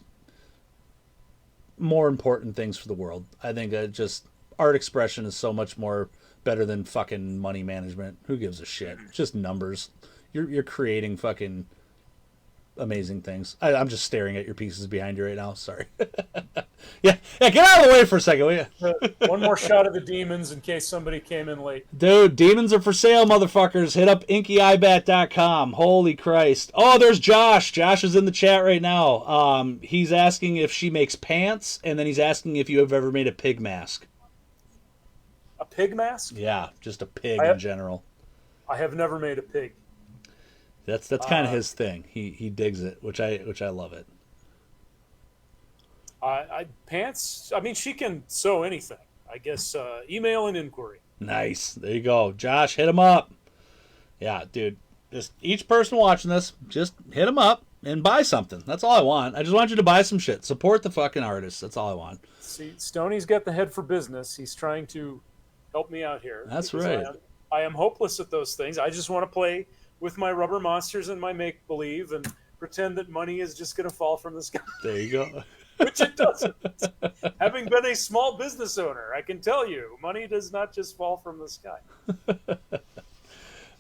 more important things for the world. I think just art expression is so much more better than fucking money management. Who gives a shit? It's just numbers. You're creating fucking amazing things. I'm just staring at your pieces behind you right now. Sorry. yeah, get out of the way for a second, will you? One more shot of the demons in case somebody came in late. Dude, demons are for sale, motherfuckers. Hit up InkyEyeBat.com. Holy Christ. Oh, there's Josh. Josh is in the chat right now. He's asking if she makes pants, and then he's asking if you have ever made a pig mask. A pig mask? Yeah, just a pig in general. I have never made a pig. That's kind of his thing. He digs it, which I love it. Pants. I mean, she can sew anything. I guess email and inquiry. Nice. There you go, Josh. Hit him up. Yeah, dude. Just each person watching this, just hit him up and buy something. That's all I want. I just want you to buy some shit. Support the fucking artists. That's all I want. See, Stoney's got the head for business. He's trying to help me out here. That's right. I am hopeless at those things. I just want to play with my rubber monsters and my make-believe and pretend that money is just going to fall from the sky. There you go. Which it doesn't. Having been a small business owner, I can tell you, money does not just fall from the sky.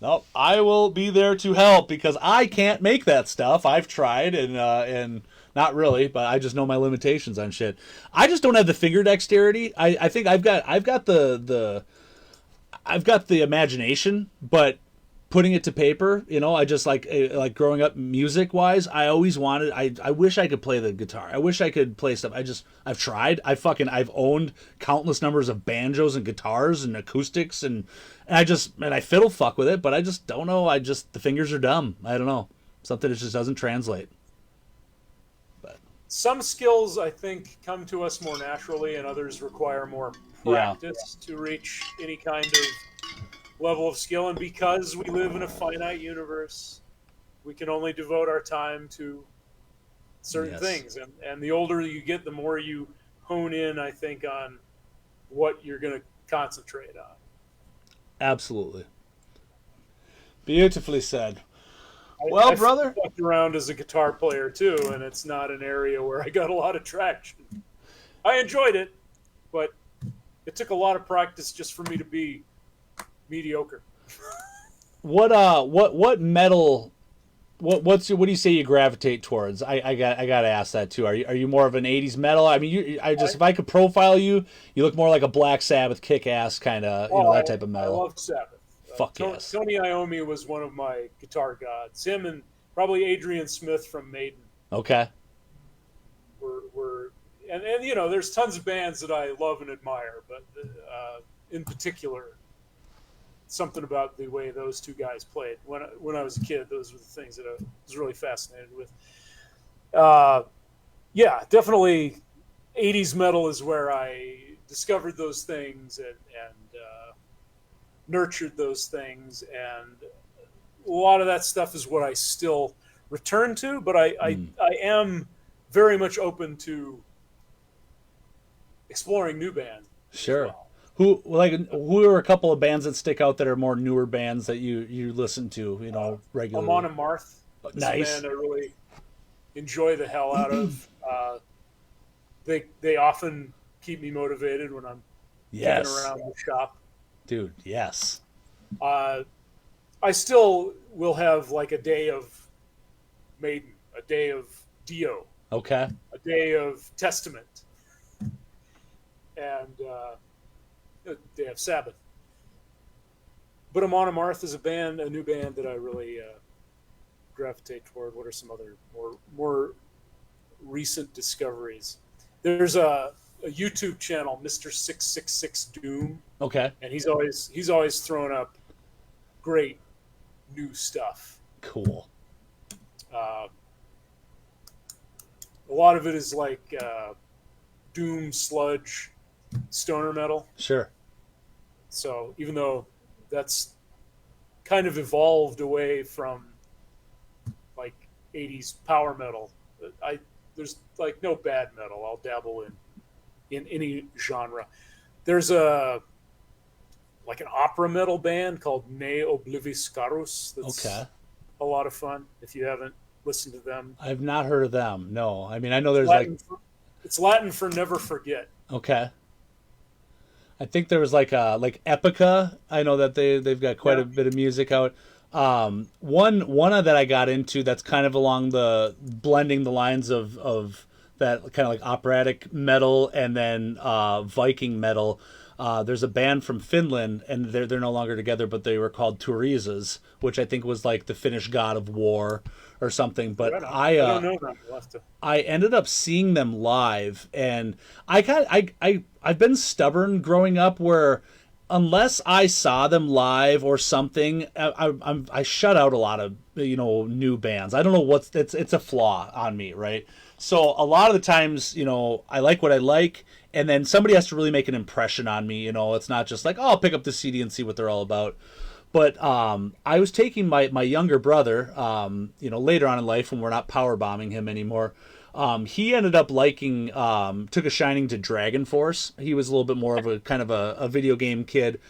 No, I will be there to help because I can't make that stuff. I've tried and not really, but I just know my limitations on shit. I just don't have the finger dexterity. I think I've got the imagination, but putting it to paper, you know, I just like growing up music wise, I always wanted, I wish I could play the guitar. I wish I could play stuff. I've tried. I've owned countless numbers of banjos and guitars and acoustics and I fiddle fuck with it, but I just don't know. The fingers are dumb. I don't know. Something that just doesn't translate. But some skills I think come to us more naturally and others require more practice to reach any kind of level of skill, and because we live in a finite universe, we can only devote our time to certain things, and the older you get, the more you hone in, I think, on what you're going to concentrate on. Absolutely. Beautifully said. I brother, fucked around as a guitar player too, and it's not an area where I got a lot of traction. I enjoyed it, but it took a lot of practice just for me to be mediocre. What metal? What do you say you gravitate towards? I got to ask that too. Are you more of an '80s metal? I mean, if I could profile you, you look more like a Black Sabbath, Kick-Ass kind of, that type of metal. I love Sabbath. Fuck yes. Tony Iommi was one of my guitar gods. Him and probably Adrian Smith from Maiden. Okay. Were and there's tons of bands that I love and admire, but in particular, something about the way those two guys played when I was a kid. Those were the things that I was really fascinated with. Yeah, definitely 80s metal is where I discovered those things and nurtured those things. And a lot of that stuff is what I still return to, but I am very much open to exploring new bands. Sure. As well. Who are a couple of bands that stick out that are more newer bands that you listen to, regularly? Amon Amarth. Nice. Is a band I really enjoy the hell out of. They often keep me motivated when I'm kicking around the shop. Dude, yes. I still will have like a day of Maiden, a day of Dio, Okay. a day of Testament, and they have Sabbath. But Amon Amarth is a new band that I really gravitate toward. What are some other more recent discoveries? There's a YouTube channel, Mr. 666 Doom. Okay. And he's always throwing up great new stuff. Cool. Uh, a lot of it is like doom, sludge, stoner metal. Sure. So even though that's kind of evolved away from like 80s power metal, I there's like no bad metal. I'll dabble in any genre. There's a like an opera metal band called Ne Oblivis Carus. That's Okay. a lot of fun if you haven't listened to them. I've not heard of them. No. I mean, I know It's there's like, it's Latin for never forget. okay. I think there was like Epica. I know that they've got quite Yeah. a bit of music out. One that I got into that's kind of along the blending the lines of that kind of like operatic metal and then Viking metal. There's a band from Finland, and they're no longer together, but they were called Turisas, which I think was like the Finnish god of war or something. But Right on. I don't know them. We'll have to. I ended up seeing them live, and I've been stubborn growing up where unless I saw them live or something, I shut out a lot of new bands. I don't know what's it's a flaw on me, right? So a lot of the times, I like what I like, and then somebody has to really make an impression on me. It's not just like, oh, I'll pick up the CD and see what they're all about. But I was taking my younger brother, later on in life when we're not power bombing him anymore. He ended up liking, took a shining to Dragon Force. He was a little bit more of a kind of a video game kid,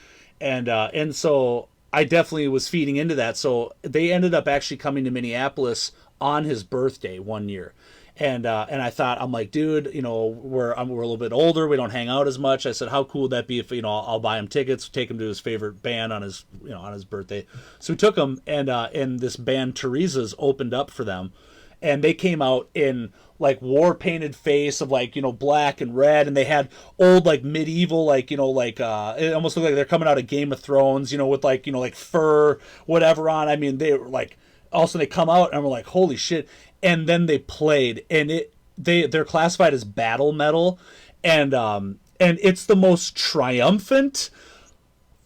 and so I definitely was feeding into that. So they ended up actually coming to Minneapolis on his birthday one year. And I thought, I'm like, dude, we're a little bit older. We don't hang out as much. I said, how cool would that be if I'll buy him tickets, take him to his favorite band on his birthday. So we took him, and this band Teresa's opened up for them, and they came out in like war painted face of like black and red, and they had old like medieval it almost looked like they're coming out of Game of Thrones, with like fur whatever on. I mean, they were like, also they come out and we're like, holy shit. And then they played, and they're classified as battle metal, and it's the most triumphant,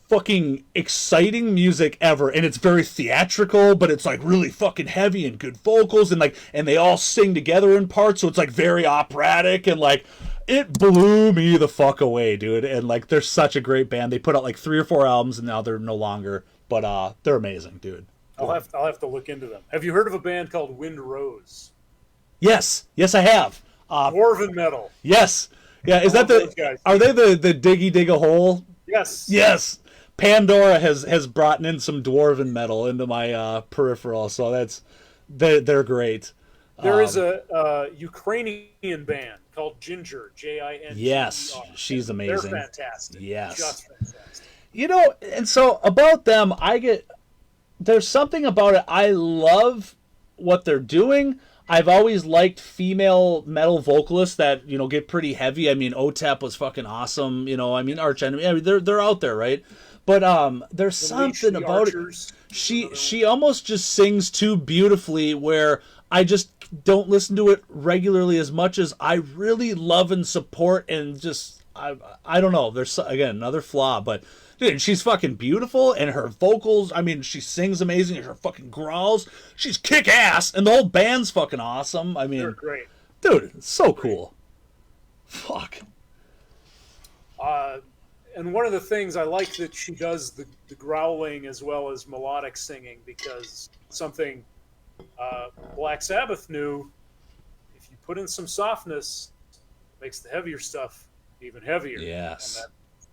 fucking exciting music ever, and it's very theatrical, but it's like really fucking heavy and good vocals, and they all sing together in parts, so it's like very operatic, and like it blew me the fuck away, dude. And like they're such a great band. They put out like 3 or 4 albums, and now they're no longer, but they're amazing, dude. I'll have to look into them. Have you heard of a band called Wind Rose? Yes, I have. Dwarven metal. Yes, yeah. Is that those guys. Are they the Diggy Dig a Hole? Yes. Yes. Pandora has brought in some dwarven metal into my peripheral, so they're great. There is a Ukrainian band called Ginger, Jinger. Yes, she's amazing. They're fantastic. Yes. Just fantastic. And so about them, there's something about it. I love what they're doing. I've always liked female metal vocalists that, get pretty heavy. I mean, OTEP was fucking awesome. Arch Enemy. I mean, they're out there, right? But there's something about it. She almost just sings too beautifully where I just don't listen to it regularly as much as I really love and support, and just I don't know. There's again another flaw, but dude, she's fucking beautiful, and her vocals, I mean, she sings amazing, and her fucking growls, she's kick ass, and the whole band's fucking awesome. I mean, They're great. Dude, it's so cool. Fuck. And one of the things I like that she does the growling as well as melodic singing, because something Black Sabbath knew, if you put in some softness, it makes the heavier stuff even heavier. Yes.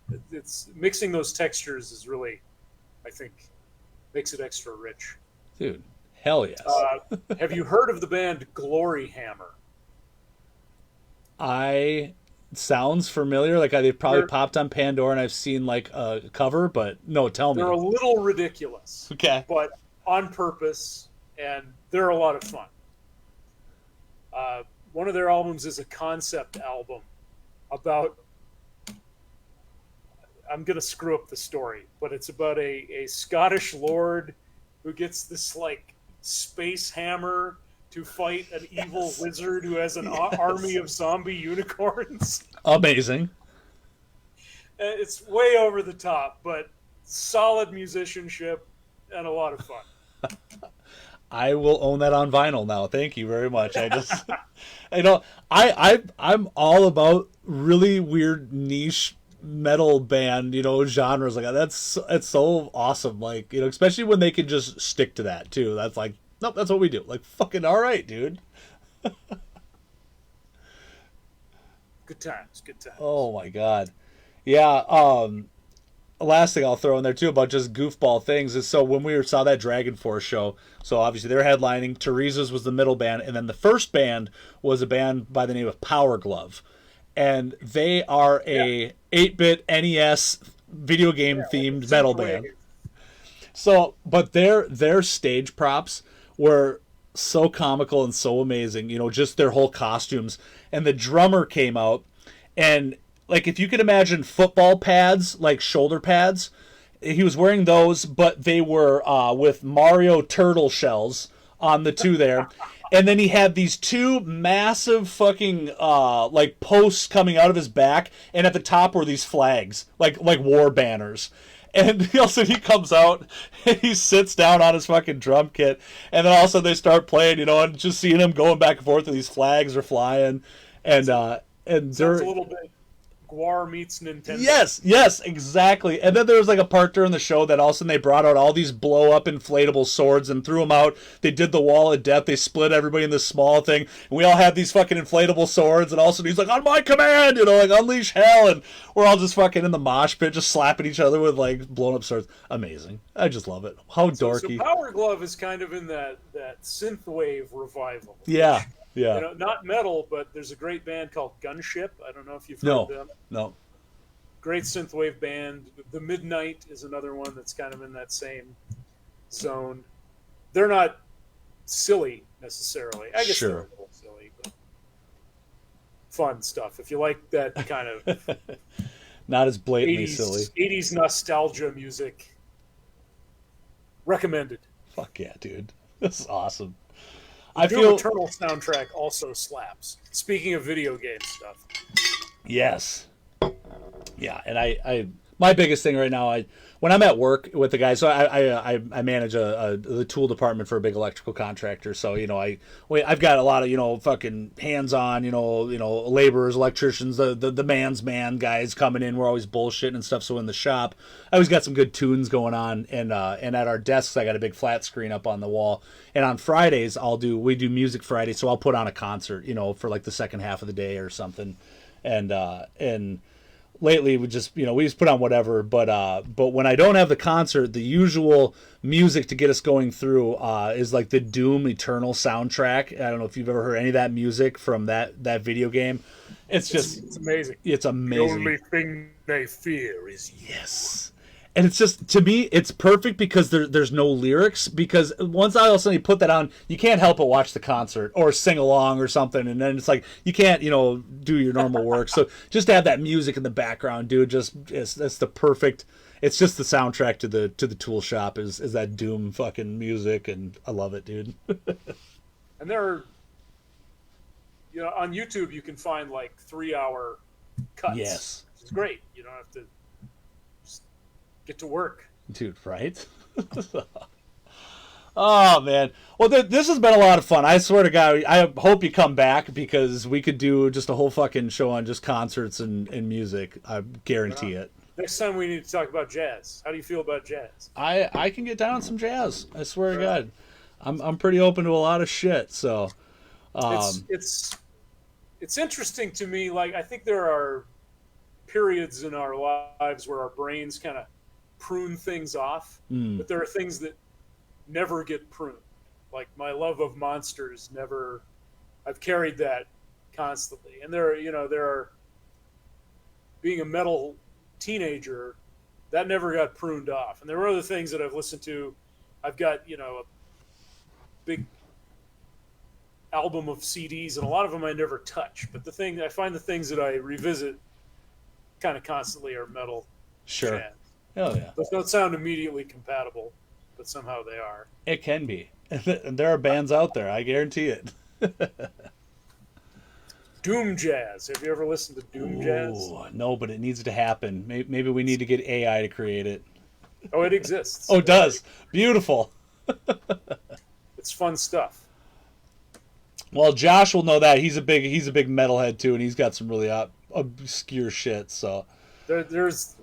And it's mixing those textures is really, I think, makes it extra rich. Dude, hell yes. Have you heard of the band Glory Hammer? Sounds familiar. Like they've probably popped on Pandora, and I've seen like a cover, but no, tell me. They're a little ridiculous. Okay. But on purpose, and they're a lot of fun. One of their albums is a concept album about, I'm going to screw up the story, but it's about a Scottish lord who gets this like space hammer to fight an evil wizard who has an army of zombie unicorns. Amazing. It's way over the top, but solid musicianship and a lot of fun. I will own that on vinyl now. Thank you very much. I'm all about really weird niche metal band, genres like that. It's so awesome. Like, especially when they can just stick to that too. That's like, nope, that's what we do. Like, fucking all right, dude. Good times, good times. Oh my god. Yeah, last thing I'll throw in there too about just goofball things is, so when we saw that Dragon Force show, so obviously they're headlining, Teresa's was the middle band, and then the first band was a band by the name of Power Glove, and they are a 8-bit NES video game themed metal band. So, but their stage props were so comical and so amazing, just their whole costumes. And the drummer came out, and like, if you could imagine football pads, like shoulder pads, he was wearing those, but they were with Mario turtle shells on the two there. And then he had these two massive fucking like posts coming out of his back, and at the top were these flags, like war banners. And also he comes out and he sits down on his fucking drum kit, and then also they start playing, and just seeing him going back and forth, and these flags are flying, and sounds a little bit Guar meets Nintendo. Yes, exactly. And then there was like a part during the show that all of a sudden they brought out all these blow up inflatable swords and threw them out. They did the wall of death. They split everybody in this small thing. And we all had these fucking inflatable swords. And all of a sudden he's like, on my command, like unleash hell. And we're all just fucking in the mosh pit, just slapping each other with like blown up swords. Amazing. I just love it. How dorky. So Power Glove is kind of in that synthwave revival. Yeah. Yeah. Not metal, but there's a great band called Gunship. I don't know if you've heard them. No. Great synthwave band. The Midnight is another one that's kind of in that same zone. They're not silly necessarily. I guess they're a little silly, but fun stuff. If you like that kind of not as blatantly silly 80s nostalgia music, recommended. Fuck yeah, dude. This is awesome. I feel Eternal soundtrack also slaps. Speaking of video game stuff. Yes. Yeah, and I my biggest thing right now, when I'm at work with the guys, so I manage the tool department for a big electrical contractor. So I've got a lot of fucking hands-on laborers, electricians, the man's man guys coming in. We're always bullshitting and stuff. So in the shop, I always got some good tunes going on, and at our desks I got a big flat screen up on the wall. And on Fridays we do music Friday, so I'll put on a concert for like the second half of the day or something, and lately we just put on whatever, but when I don't have the concert, the usual music to get us going through is like the Doom Eternal soundtrack. I don't know if you've ever heard any of that music from that video game. It's amazing. It's amazing. The only thing they fear is yes. And it's just, to me, it's perfect because there's no lyrics. Because once I all of a sudden you put that on, you can't help but watch the concert or sing along or something. And then it's like, you can't, do your normal work. So just to have that music in the background, dude, that's the perfect. It's just the soundtrack to the tool shop is that Doom fucking music, and I love it, dude. And there are, on YouTube you can find like 3-hour cuts. Yes, which is great. You don't have to get to work, dude, right? Oh man, well this has been a lot of fun. I swear to God, I hope you come back, because we could do just a whole fucking show on just concerts and music. I guarantee it. Next time we need to talk about jazz. How do you feel about jazz? I can get down on some jazz. I swear to God, I'm pretty open to a lot of shit. So it's interesting to me. Like, I think there are periods in our lives where our brains kind of prune things off, but there are things that never get pruned. Like my love of monsters never. I've carried that constantly, and there are being a metal teenager that never got pruned off, and there were other things that I've listened to. I've got a big album of CDs, and a lot of them I never touch. But I find the things that I revisit kind of constantly are metal. Sure. Jazz. Oh yeah. Those don't sound immediately compatible, but somehow they are. It can be. There are bands out there, I guarantee it. Doom jazz. Have you ever listened to Doom jazz? No, but it needs to happen. Maybe we need to get AI to create it. Oh, it exists. Oh, it does. Beautiful. The it's fun stuff. Well, Josh will know that he's a big metalhead too, and he's got some really obscure shit. So there's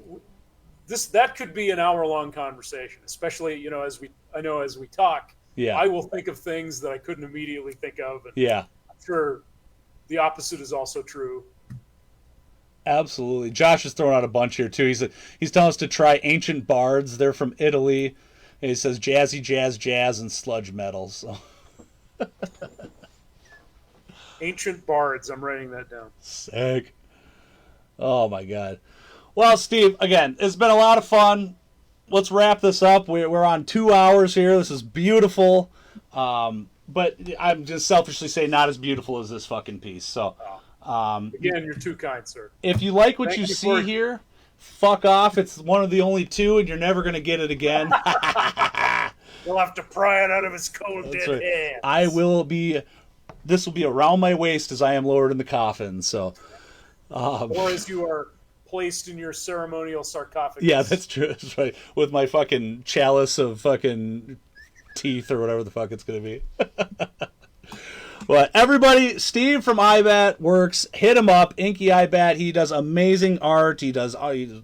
this that could be an hour-long conversation, especially as we talk. Yeah, I will think of things that I couldn't immediately think of. And yeah, I'm sure the opposite is also true. Absolutely. Josh is throwing out a bunch here too. He's telling us to try Ancient Bards. They're from Italy. And he says jazzy jazz, and sludge metal. So. Ancient Bards. I'm writing that down. Sick. Oh my God. Well, Steve, again, it's been a lot of fun. Let's wrap this up. We're on 2 hours here. This is beautiful. But I'm just selfishly saying not as beautiful as this fucking piece. So. Again, you're too kind, sir. If you like what you see here, fuck off. It's one of the only two, and you're never going to get it again. You'll have to pry it out of his cold dead hands. This will be around my waist as I am lowered in the coffin. So, or as you are placed in your ceremonial sarcophagus. Yeah, that's true. That's right. With my fucking chalice of fucking teeth or whatever the fuck it's going to be. But everybody, Steve from EyeBat works. Hit him up, Inky EyeBat. He does amazing art. He does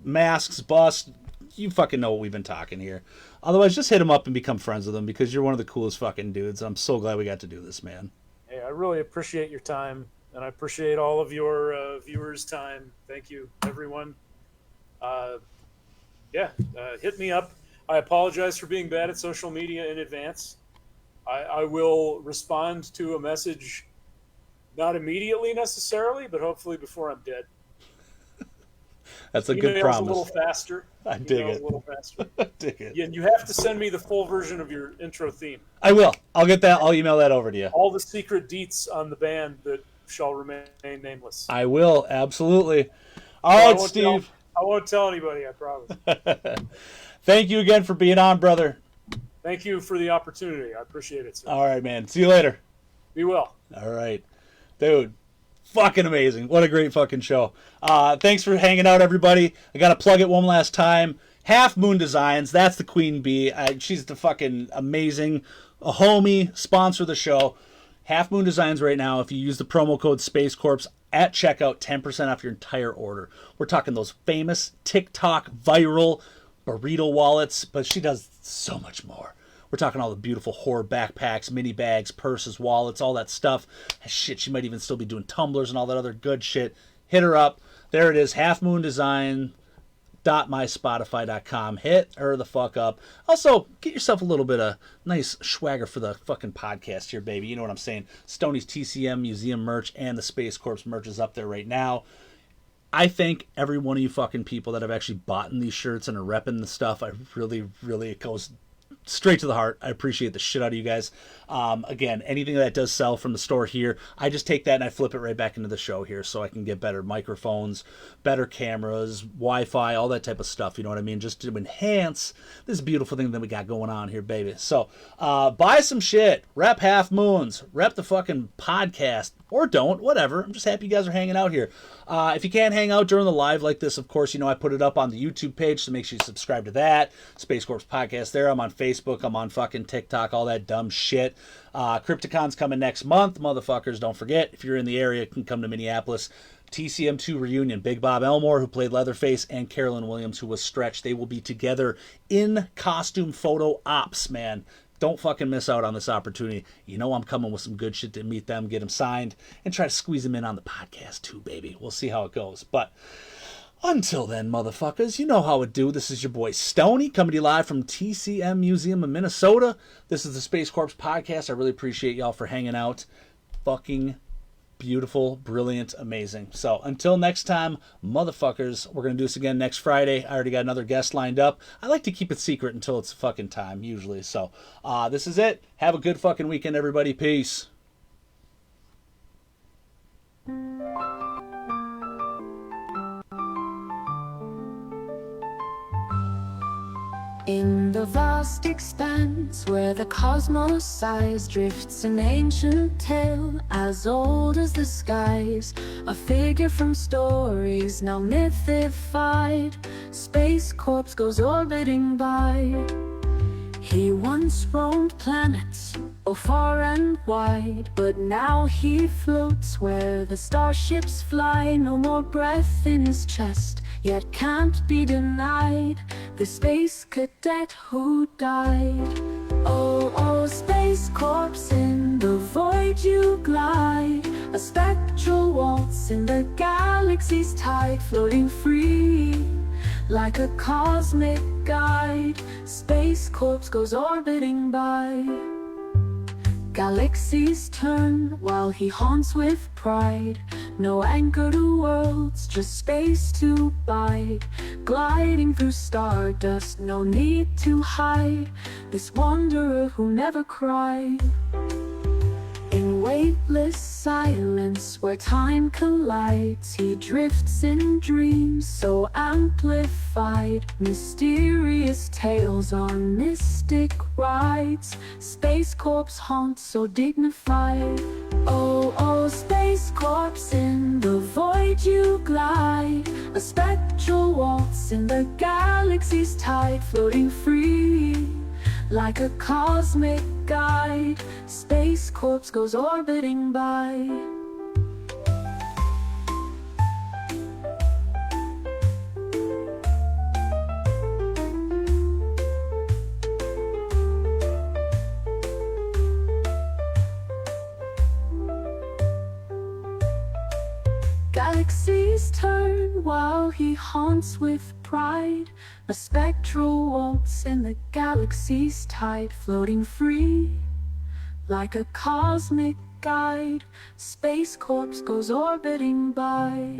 masks, busts. You fucking know what we've been talking here. Otherwise, just hit him up and become friends with him because you're one of the coolest fucking dudes. I'm so glad we got to do this, man. Hey, I really appreciate your time, and I appreciate all of your viewers' time. Thank you, everyone. Hit me up. I apologize for being bad at social media in advance. I will respond to a message, not immediately necessarily, but hopefully before I'm dead. That's a good promise. A little faster. I dig it. A little faster. I dig it. Yeah, and you have to send me the full version of your intro theme. I will. I'll get that. I'll email that over to you. All the secret deets on the band that shall remain nameless. I will. Absolutely. All right, Steve. I won't tell anybody, I promise. Thank you again for being on, brother. Thank you for the opportunity. I appreciate it, sir. All right, man. See you later. Be well. All right. Dude, fucking amazing. What a great fucking show. Thanks for hanging out, everybody. I got to plug it one last time. Half Moon Designs. That's the queen bee. She's the fucking amazing. A homie. Sponsor of the show. Half Moon Designs right now. If you use the promo code Space Corps at checkout, 10% off your entire order. We're talking those famous TikTok viral burrito wallets, but she does so much more. We're talking all the beautiful horror backpacks, mini bags, purses, wallets, all that stuff. Shit, she might even still be doing tumblers and all that other good shit. Hit her up. There it is, halfmoondesign.myspotify.com. Hit her the fuck up. Also, get yourself a little bit of nice swagger for the fucking podcast here, baby. You know what I'm saying? Stoney's TCM Museum merch and the Space Corps merch is up there right now. I thank every one of you fucking people that have actually bought in these shirts and are repping the stuff. I really, really, it goes straight to the heart. I appreciate the shit out of you guys. Again, anything that does sell from the store here, I just take that and I flip it right back into the show here so I can get better microphones, better cameras, Wi-Fi, all that type of stuff. You know what I mean? Just to enhance this beautiful thing that we got going on here, baby. So buy some shit. Rep Half Moons. Rep the fucking podcast. Or don't. Whatever. I'm just happy you guys are hanging out here. If you can't hang out during the live like this, of course, I put it up on the YouTube page, so make sure you subscribe to that. Space Corps Podcast there. I'm on Facebook. I'm on fucking TikTok. All that dumb shit. Crypticon's coming next month. Motherfuckers, don't forget, if you're in the area, you can come to Minneapolis. TCM2 reunion. Big Bob Elmore, who played Leatherface, and Carolyn Williams, who was Stretch. They will be together in costume photo ops, man. Don't fucking miss out on this opportunity. I'm coming with some good shit to meet them, get them signed, and try to squeeze them in on the podcast too, baby. We'll see how it goes. But until then, motherfuckers, you know how it do. This is your boy Stoney coming to you live from TCM Museum in Minnesota. This is the Space Corps Podcast. I really appreciate y'all for hanging out. Fucking beautiful, brilliant, amazing. So until next time, motherfuckers, we're going to do this again next Friday. I already got another guest lined up. I like to keep it secret until it's fucking time, usually. So this is it. Have a good fucking weekend, everybody. Peace. In the vast expanse where the cosmos sighs, drifts an ancient tale as old as the skies. A figure from stories now mythified, Space Corps goes orbiting by. He once roamed planets, oh far and wide, but now he floats where the starships fly. No more breath in his chest, yet can't be denied the space cadet who died. Oh, oh, space corpse, in the void you glide, a spectral waltz in the galaxy's tide, floating free like a cosmic guide. Space corpse goes orbiting by. Galaxies turn while he haunts with pride. No anchor to worlds, just space to bide. Gliding through stardust, no need to hide. This wanderer who never cried. In weightless silence where time collides, he drifts in dreams so amplified. Mysterious tales on mystic rides. Space corpse haunts so dignified. Oh, oh, space corpse, in the void you glide, a spectral waltz in the galaxy's tide, floating free like a cosmic guide. Space corpse goes orbiting by. Galaxies turn while he haunts with pride. A spectral waltz in the galaxy's tide, floating free like a cosmic guide. Space corpse goes orbiting by.